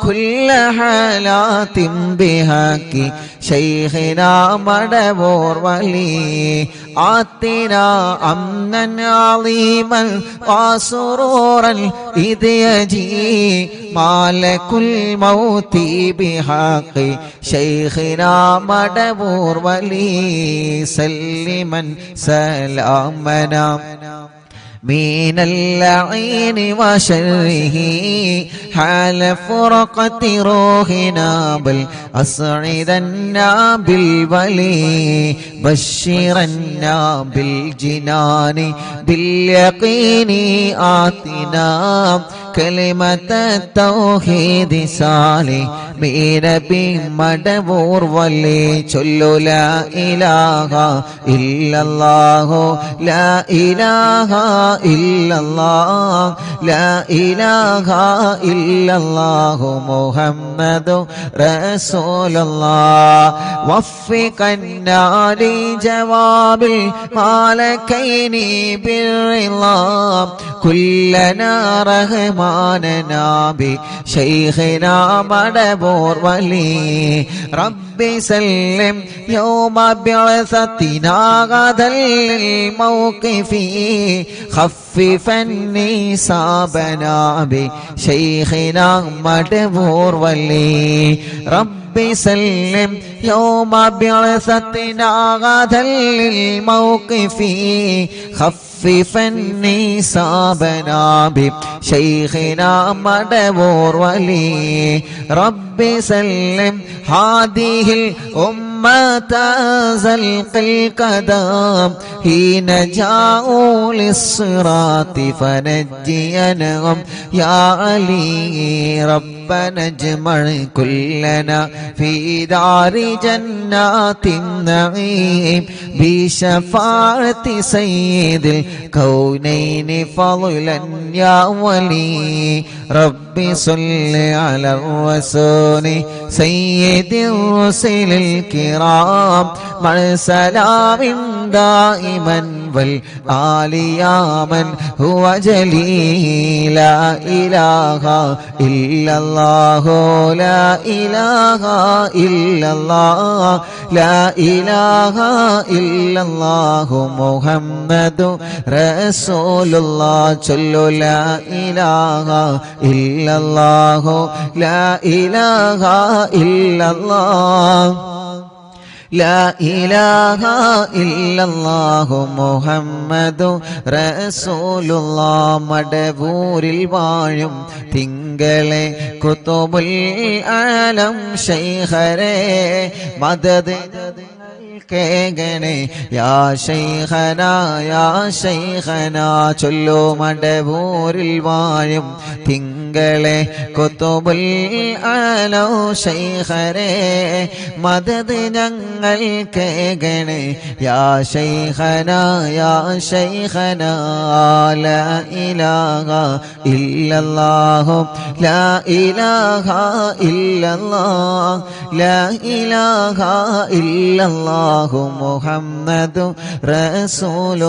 كل حالات بحق شيخنا مدبور ولي آتنا أمنا عظيما وسرورا إذ يجي مالك الموت بحق شيخنا مدبور ولي سلما سلامنا من اللعين وشره حال فرقة روحنا بل أسعدنا بالولي بشرنا بالجنان باليقين آتنا كلمة التوحيد صالحين بمدبور ولي چلو لا إله إلا الله لا إله إلا الله لا إله إلا الله محمد رسول الله وفقنا لجواب الملكين بالرضا كلنا رحماننا بشيخنا مدبور ولي ربي سلم يوم بعثتنا غدا للموقف خففني صابنا بشيخنا مدبور ولي ربي سلم يوم بعثتنا غدا للموقف خففني صابنا بشيخنا مدبور ولي ربي سلم هذه الأمة زلق القدم حين جاءوا للصراط فنجينهم يا علي ربنا اجمع كلنا في دار جنات النعيم بشفاعة سيد الكونين فضلا يا ولي ربي صل على الرسول سيد الرسل الكرام مع سلام دائما والآل يا من هو جليل لا إله إلا الله لا إله إلا الله لا إله إلا الله محمد رسول الله صلوا لا إله إلا الله لا إله إلا الله لا إله إلا الله محمد رسول الله മടവൂരിൽ വാഴും തിങ്കളെ കുതുബുൽ ആലം ശൈഖരേ മദദ് കേഗണേ യാ ശൈഖനാ ചൊല്ലു മടവൂരിൽ വാഴും തിങ്കളെ കുതുബുൽ ആലം ശൈഖരേ മദദ് ഞങ്ങൾ കേഗണേ യാ ശൈഖനാ ലാ ഇലാഹ ഇല്ലല്ലാഹു ലാ ഇലാഹ ഇല്ലല്ലാഹ് ലാ ഇലാഹ ഇല്ലല്ലാഹു മുഹമ്മദു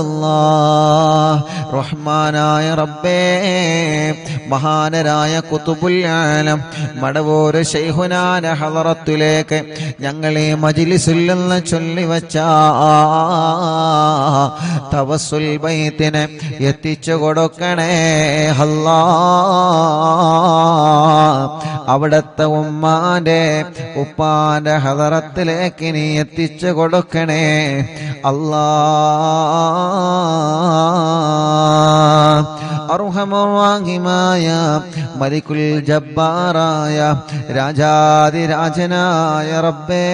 റസൂലുള്ളാഹ് റഹ്മാനായ റബ്ബേ മഹാനരായ ഖുതുബുൽ ആലം മടവൂർ ശൈഖുനാന്റെ ഹളറത്തിലേക്ക് ഞങ്ങളെ മജ്ലിസിൽ നിന്ന് ചൊല്ലി വച്ച തവസ്സുൽ ബൈത്തിനെ എത്തിച്ചു കൊടുക്കണേ അല്ലാഹ് അവിടത്തെ ഉമ്മാന്റെ ഉപ്പാന്റെ ഹളറത്തിലേക്ക് നീ എത്തിച്ചു കൊടുക്കണേ അല്ലാഹ് അർഹമുർ-റഹീമായ മലിക്കുൽ ജബ്ബാറായ രാജാതിരാജനായ റബ്ബേ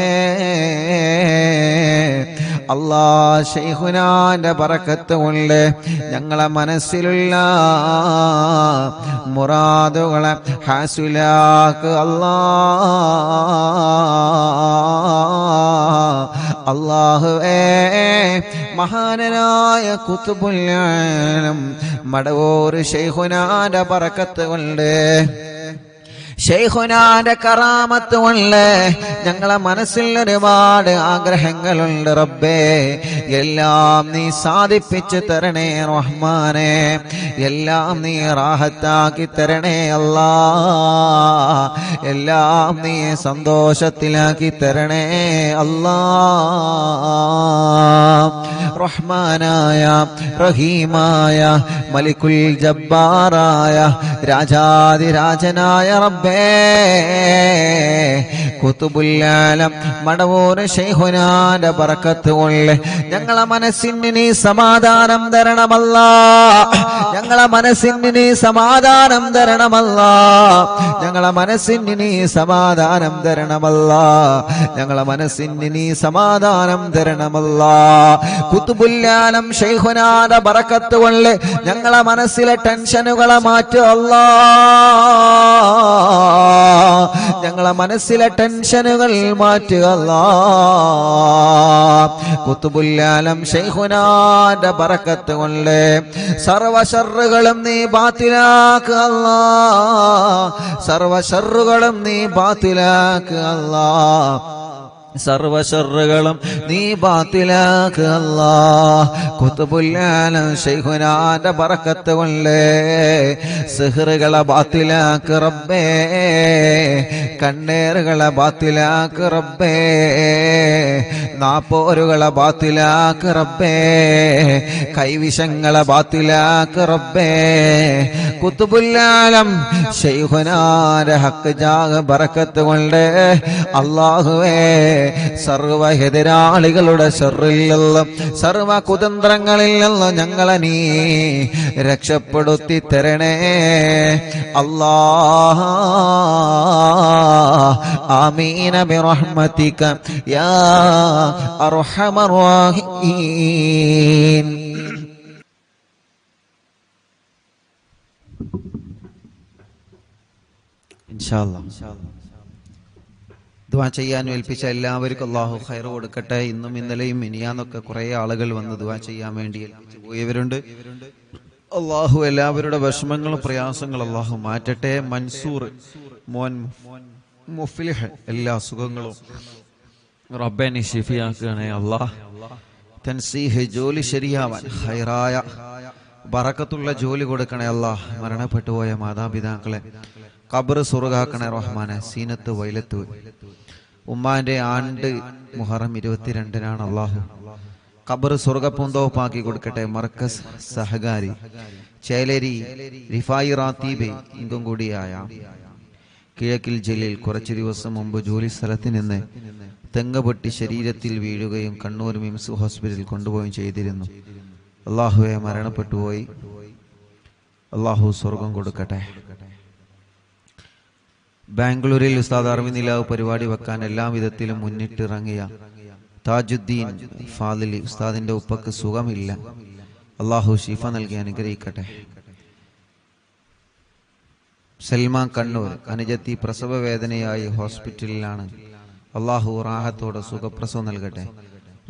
അല്ലാഹ് ശൈഖുനാന്റെ ബറക്കത്ത് കൊണ്ട് ഞങ്ങളെ മനസ്സിലുള്ള മുറാദുകളെ ഹാസിലാക്ക് അല്ലാഹുവേ മഹാനരായ ഖുതുബുൽ ആലം മടവൂർ ശൈഖുനാന്റെ ബറക്കത്ത് കൊണ്ട് ശൈഖുനാന്റെ കറാമത്ത് കൊണ്ട് ഞങ്ങളെ മനസ്സിൽ ഒരുപാട് ആഗ്രഹങ്ങളുണ്ട് റബ്ബേ. എല്ലാം നീ സാധിപ്പിച്ചു തരണേ റഹ്മാനെ. എല്ലാം നീ റാഹത്താക്കി തരണേ അല്ലാ. എല്ലാം നീ സന്തോഷത്തിലാക്കി തരണേ അല്ലാ. റഹ്മാനായ റഹീമായ മലിക്കുൽ ജബ്ബാറായ രാജാതിരാജനായ റബ്ബേ, ഖുതുബുൽ ആലം മടവൂർ ശൈഖുനാന്റെ ബറക്കത്ത് കൊണ്ട് ഞങ്ങളെ മനസ്സിന് നീ സമാധാനം തരണമല്ലാ. ഞങ്ങളെ മനസ്സിന് നീ സമാധാനം തരണമല്ലാ. ഞങ്ങളെ മനസ്സിന് നീ സമാധാനം തരണമല്ലാ. ഞങ്ങളെ മനസ്സിന് നീ സമാധാനം തരണമല്ലാ. ഖുതുബുൽ ആലം ശൈഖുനാന്റെ ബറക്കത്ത് കൊണ്ട് ഞങ്ങളെ മനസ്സിലെ ടെൻഷനുകളെ മാറ്റുക അല്ലാ. ഞങ്ങളെ മനസ്സിലെ ടെൻഷനുകൾ മാറ്റുക അല്ലാ. ഖുതുബുൽ ആലം ശൈഖുനാന്റെ ബറക്കത്ത് കൊണ്ട് സർവ ശർറുകളും നീ ബാത്തിലാക്കുക അല്ലാ. സർവ ശർറുകളും നീ ബാത്തിലാക്കുക അല്ലാ. സർവ ശർറുകളും നീ ബാത്തിലാക്കുക അല്ലാ. ഖുതുബുൽ ആലം ശൈഖുനാന്റെ ബറക്കത്ത് കൊണ്ട് സിഹ്റുകളെ ബാത്തിലാക്കുക റബ്ബേ. കണ്ണേറുകളെ ബാത്തിലാക്കുക റബ്ബേ. നാപ്പോരുകളെ ബാത്തിലാക്കുക റബ്ബേ. കൈവിഷങ്ങളെ ബാത്തിലാക്കുക റബ്ബേ. ഖുതുബുൽ ആലം ശൈഖുനാന്റെ ഹക്ക് ജാഗ് ബറക്കത്ത് കൊണ്ട് അല്ലാഹുവേ സർവ എതിരാളികളുടെ ശർറിൽ നിന്നും സർവ കുതന്ത്രങ്ങളിൽ നിന്നും ഞങ്ങളെ നീ രക്ഷപ്പെടുത്തി തരണേ അല്ലാഹ്. ആമീന ബിറഹ്മതിക യാ അർഹമർ റഹീം. ഇൻഷാ അല്ലാഹ് ദുആ ചെയ്യാൻ ഏൽപ്പിച്ച എല്ലാവർക്കും അല്ലാഹു ഖൈർ കൊടുക്കട്ടെ. ഇന്നും ഇന്നലെയും മിനിയാന്നൊക്കെ കുറേ ആളുകൾ വന്ന് ദുആ ചെയ്യാൻ വേണ്ടി ഏൽപ്പിച്ചു പോയവരുണ്ട്. അല്ലാഹു എല്ലാവരുടെ വിഷമങ്ങളും പ്രയാസങ്ങളും അല്ലാഹു മാറ്റട്ടെ. മൻസൂർ മോൻ മുഫ്ലിഹ് എല്ലാ സുഖങ്ങളും റബ്ബേ നീ ശിഫിയാക്കണേ അല്ലാഹ്. തൻസീഹ് ജോലി ശരിയാവാൻ ഖൈറായ ബറക്കത്തുള്ള ജോലി കൊടുക്കണേ അല്ലാഹ്. മരണപ്പെട്ടു പോയ മാതാപിതാക്കളെ ഖബർ സ്വർഗ്ഗാക്കണേ റഹ്മാനെ. സീനത്ത് വൈലത്ത് ഉമ്മാന്റെ ആണ്ട് മുഹറം 22-നാണ്. അല്ലാഹു ഖബർ സ്വർഗ്ഗപൂന്തോപ്പാക്കി കൊടുക്കട്ടെ. മർക്കസ് സഹകാരി ചേലേരി റിഫായി റാത്തീബ് ഇങ്കും കൂടിയായ കിഴക്കിൽ ജില്ലയിൽ കുറച്ചു ദിവസം മുമ്പ് ജോലി സ്ഥലത്ത് നിന്ന് തെങ്ങ് പൊട്ടി ശരീരത്തിൽ വീഴുകയും കണ്ണൂർ മിംസ് ഹോസ്പിറ്റലിൽ കൊണ്ടുപോവുകയും ചെയ്തിരുന്നു. അല്ലാഹുവെ മരണപ്പെട്ടുപോയി. അല്ലാഹു സ്വർഗം കൊടുക്കട്ടെ. ബാംഗ്ലൂരിൽ ഉസ്താദ് അർവിനിലാവ് പരിപാടി വെക്കാൻ എല്ലാ വിധത്തിലും മുന്നിട്ടിറങ്ങിയ താജുദ്ദീൻ ഫാദിലി ഉസ്താദിന്റെ ഉപ്പക്ക് സുഖമില്ല. അല്ലാഹു ശിഫ നൽകി അനുഗ്രഹിക്കട്ടെ. സൽമാൻ കണ്ണൂർ അനുജത്തി പ്രസവ വേദനയായി ഹോസ്പിറ്റലിലാണ്. അല്ലാഹു റാഹത്തോടെ സുഖപ്രസവം നൽകട്ടെ.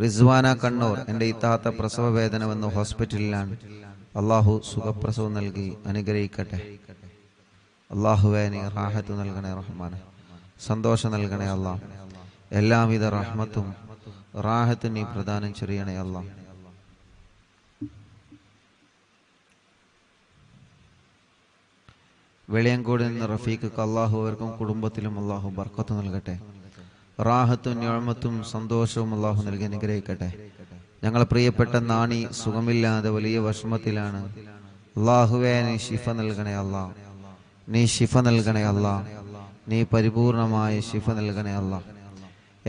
റിസ്വാന കണ്ണൂർ എൻ്റെ ഇത്താത്ത പ്രസവ വേദന വന്ന് ഹോസ്പിറ്റലിലാണ്. അല്ലാഹു സുഖപ്രസവം നൽകി അനുഗ്രഹിക്കട്ടെ. അല്ലാഹുവേ നീ റാഹത്ത് നൽകണേ റഹ്മാനെ. സന്തോഷം നൽകണേ അല്ലാഹ്. എല്ലാവിധ റഹ്മത്തും റാഹത്തും നീ പ്രദാനം ചെയ്യണേ അല്ലാഹ്. വെളിയങ്കോട് നിന്ന് റഫീഖ് അല്ലാഹു അവർക്കും കുടുംബത്തിലും അല്ലാഹു ബർക്കത്ത് നൽകട്ടെ. റാഹത്തും നിഅമത്തും സന്തോഷവും അല്ലാഹു നൽകി അനുഗ്രഹിക്കട്ടെ. ഞങ്ങൾ പ്രിയപ്പെട്ട നാണി സുഖമില്ലാതെ വലിയ വിഷമത്തിലാണ്. അല്ലാഹുവേ നീ ശിഫ നൽകണേ അല്ലാഹ്. നീ ശിഫ നൽകണേ അല്ലാഹ്. നീ പരിപൂർണമായ ശിഫ നൽകണേ അല്ലാഹ്.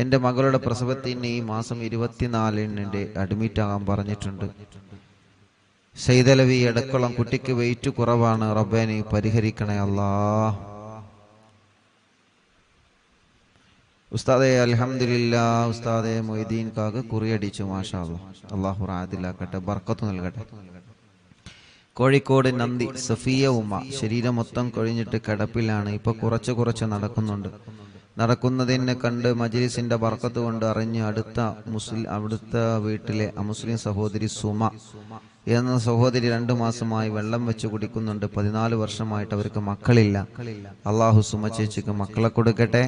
എൻ്റെ മകളുടെ പ്രസവത്തിന് ഈ മാസം 24-ന് അഡ്മിറ്റ് ആകാൻ പറഞ്ഞിട്ടുണ്ട്. സൈദലവി എടക്കുളം കുട്ടിക്ക് വെയിറ്റ് കുറവാണ്. റബ്ബേ നീ പരിഹരിക്കണേ അല്ലാഹ്. ഉസ്താദെ അൽഹംദുലില്ലാഹ്. ഉസ്താദെ മൊയ്തീൻ കാക്ക് കുറിയടിച്ചു. മാഷാ അല്ലാഹ്. അല്ലാഹു റാഹത്തിലാക്കട്ടെ, ബർക്കത്ത് നൽകട്ടെ. കോഴിക്കോട് നന്ദി സഫിയ ഉമ്മ ശരീരം മൊത്തം കൊഴിഞ്ഞിട്ട് കിടപ്പിലാണ്. ഇപ്പൊ കുറച്ച് നടക്കുന്നുണ്ട്. നടക്കുന്നതിനെ കണ്ട് മജ്ലിസിന്റെ ബർക്കത്ത് കൊണ്ട് അറിഞ്ഞ് അടുത്ത വീട്ടിലെ അമുസ്ലിം സഹോദരി സുമ എന്ന സഹോദരി 2 മാസമായി വെള്ളം വെച്ച് കുടിക്കുന്നുണ്ട്. 14 വർഷമായിട്ട് അവർക്ക് മക്കളില്ല. അള്ളാഹു സുമ ചേച്ചിക്ക് മക്കളെ കൊടുക്കട്ടെ.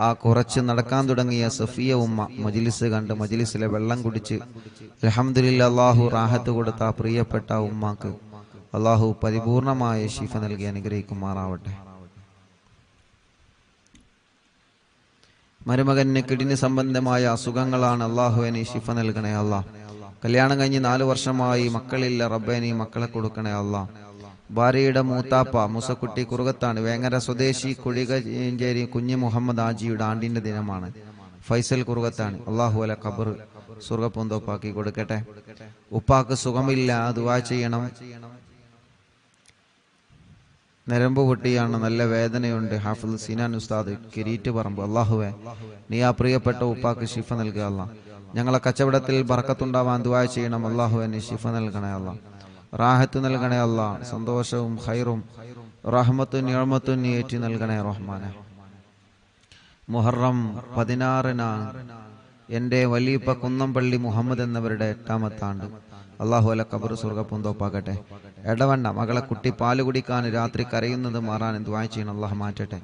ആ കുറച്ച് നടക്കാൻ തുടങ്ങിയ സഫിയ ഉമ്മ മജ്ലിസ് കണ്ട് മജ്ലിസിലെ വെള്ളം കുടിച്ച് അൽഹംദുലില്ലാ അള്ളാഹു റാഹത്ത് കൊടുത്ത ആ പ്രിയപ്പെട്ട ഉമ്മാക്ക് അള്ളാഹു പരിപൂർണമായ ശിഫ നൽകി അനുഗ്രഹിക്കുമാറാവട്ടെ. മരുമകന് കിഡ്നി സംബന്ധമായ അസുഖങ്ങളാണ്. അള്ളാഹു നീ ശിഫ നൽകണേ അല്ലാ. കല്യാണം കഴിഞ്ഞ് 4 വർഷമായി മക്കളില്ല. റബ്ബേ നീ മക്കളെ കൊടുക്കണേ അല്ലാ. ഭാര്യയുടെ മൂത്താപ്പ മുസക്കുട്ടി കുറുകത്താണ്. വേങ്ങര സ്വദേശി കുഴികഞ്ചേരി കുഞ്ഞ് മുഹമ്മദ് ആജിയുടെ ആണ്ടിന്റെ ദിനമാണ്. ഫൈസൽ കുറുകത്താണ്. അള്ളാഹു അല ഖബർ സ്വർഗ്ഗപൂന്തോപ്പാക്കി കൊടുക്കട്ടെ. ഉപ്പാക്ക് സുഖമില്ല, ദുആ ചെയ്യണം. നരമ്പ് പൊട്ടിയാണ്, നല്ല വേദനയുണ്ട്. ഹാഫിദ് സിനാൻ ഉസ്താദ് കിരീറ്റ് പറമ്പ്. അള്ളാഹുവേ നീ ആ പ്രിയപ്പെട്ട ഉപ്പാക്ക് ശിഫ നൽകുക അല്ലാ. ഞങ്ങളെ കച്ചവടത്തിൽ ബർക്കത്തുണ്ടാവാൻ ദുആ ചെയ്യണം. അള്ളാഹുവേ നീ ശിഫ നൽകണേ അല്ലാ. റാഹത്ത് നൽകണേ അല്ലാ. സന്തോഷവും ഖൈറും റഹ്മത്തും നിഅമത്തും നീ ഏറ്റി നൽകണേ റഹ്മാനെ. മുഹറം 16-നാണ് എൻ്റെ വലിയപ്പ കുന്നംപള്ളി മുഹമ്മദ് എന്നവരുടെ 8ാമത്തെ ആണ്ട്. അള്ളാഹു അല ഖബർ സ്വർഗ്ഗപൂന്തോപ്പാക്കട്ടെ. എടവണ്ണ മകളെ കുട്ടി പാല് കുടിക്കാൻ രാത്രി കരയുന്നത് മാറാൻ ദുആ ചെയ്യണം. അള്ളാഹ് മാറ്റട്ടെ.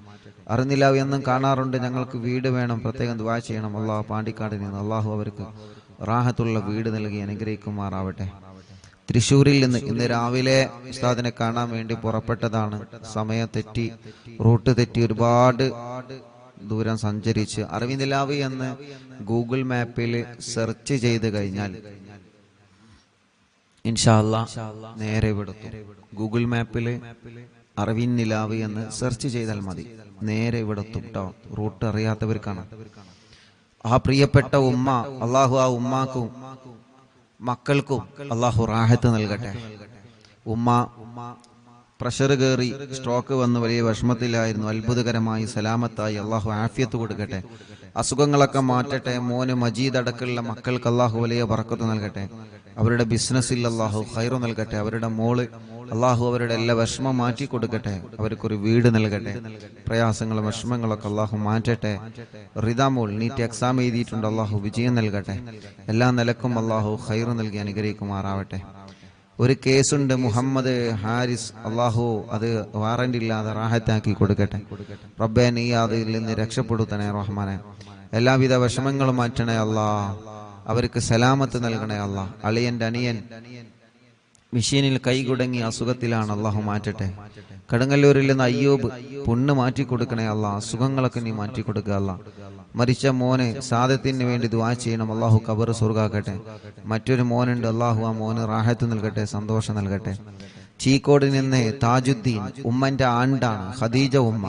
അറിഞ്ഞില്ല എന്നും കാണാറുണ്ട്. ഞങ്ങൾക്ക് വീട് വേണം, പ്രത്യേകം ദുആ ചെയ്യണം. അള്ളാഹു പാണ്ടിക്കാടിൽ നിന്ന് അള്ളാഹു അവർക്ക് റാഹത്തുള്ള വീട് നൽകി അനുഗ്രഹിക്കുമാറാവട്ടെ. തൃശ്ശൂരിൽ നിന്ന് ഇന്ന് രാവിലെ ഉസ്താദിനെ കാണാൻ വേണ്ടി പുറപ്പെട്ടതാണ്. സമയം തെറ്റി, റൂട്ട് തെറ്റി, ഒരുപാട് ദൂരം സഞ്ചരിച്ച് അറിവിന്ദിലാവ് എന്ന് ഗൂഗിൾ മാപ്പിൽ സെർച്ച് ചെയ്ത് കഴിഞ്ഞാൽ ഇൻഷാ അല്ലാഹ് നേരെ ഇവിടെത്തും. ഗൂഗിൾ മാപ്പിൽ അറിവിൻ നിലാവ് എന്ന് സെർച്ച് ചെയ്താൽ മതി, നേരെ ഇവിടെത്തും കേട്ടോ. റൂട്ട് അറിയാത്തവർക്കാണ്. ആ പ്രിയപ്പെട്ട ഉമ്മ അള്ളാഹു ആ ഉമ്മാക്കും മക്കൾക്കും അള്ളാഹു റാഹത്ത് നൽകട്ടെ. ഉമ്മ പ്രഷർ കയറി സ്ട്രോക്ക് വന്ന് വലിയ വിഷമത്തിലായിരുന്നു. അത്ഭുതകരമായി സലാമത്തായി അള്ളാഹു ആഫിയത്ത് കൊടുക്കട്ടെ. അസുഖങ്ങളൊക്കെ മാറ്റട്ടെ. മോന് മജീദ് അടക്കമുള്ള മക്കൾക്ക് അള്ളാഹു വലിയ ബർക്കത്ത് നൽകട്ടെ. അവരുടെ ബിസിനസ്സിൽ അള്ളാഹു ഖൈറ് നൽകട്ടെ. അവരുടെ മോള് അള്ളാഹു അവരുടെ എല്ലാ വിഷമം മാറ്റി കൊടുക്കട്ടെ. അവർക്കൊരു വീട് നൽകട്ടെ. പ്രയാസങ്ങളും വിഷമങ്ങളൊക്കെ അള്ളാഹു മാറ്റട്ടെ. റിദാമോൾ നീറ്റ് എക്സാം എഴുതിയിട്ടുണ്ട്. അള്ളാഹു വിജയം നൽകട്ടെ. എല്ലാ നിലക്കും അള്ളാഹു ഖൈറ് നൽകി അനുഗ്രഹിക്കുമാറാവട്ടെ. ഒരു കേസുണ്ട്, മുഹമ്മദ് ഹാരിസ്. അള്ളാഹു അത് വാറന്റ് ഇല്ലാതെ റാഹത്താക്കി കൊടുക്കട്ടെ. റബ്ബേ നീ അതിൽ നിന്ന് രക്ഷപ്പെടുത്തണേ റഹ്മാനെ. എല്ലാവിധ വിഷമങ്ങളും മാറ്റണേ അല്ലാ. അവർക്ക് സലാമത്ത് നൽകണേ അല്ലാ. അളിയന്റെ അനിയൻ മെഷീനിൽ കൈകുടങ്ങി അസുഖത്തിലാണ്. അള്ളാഹു മാറ്റട്ടെ. കടുങ്ങല്ലൂരിൽ നിന്ന് അയ്യൂബ് പുണ്ണ് മാറ്റി കൊടുക്കണേ അല്ലാ. അസുഖങ്ങളൊക്കെ നീ മാറ്റി കൊടുക്കുക അല്ലാ. മരിച്ച മോന് സാദത്തിന് വേണ്ടി ദുആ ചെയ്യണം. അള്ളാഹു ഖബർ സ്വർഗ്ഗാക്കട്ടെ. മറ്റൊരു മോനുണ്ട്. അള്ളാഹു ആ മോന് റാഹത്ത് നൽകട്ടെ, സന്തോഷം നൽകട്ടെ. ചീക്കോട് നിന്ന് താജുദ്ദീൻ ഉമ്മന്റെ ആണ്ടാണ്. ഖദീജ ഉമ്മ.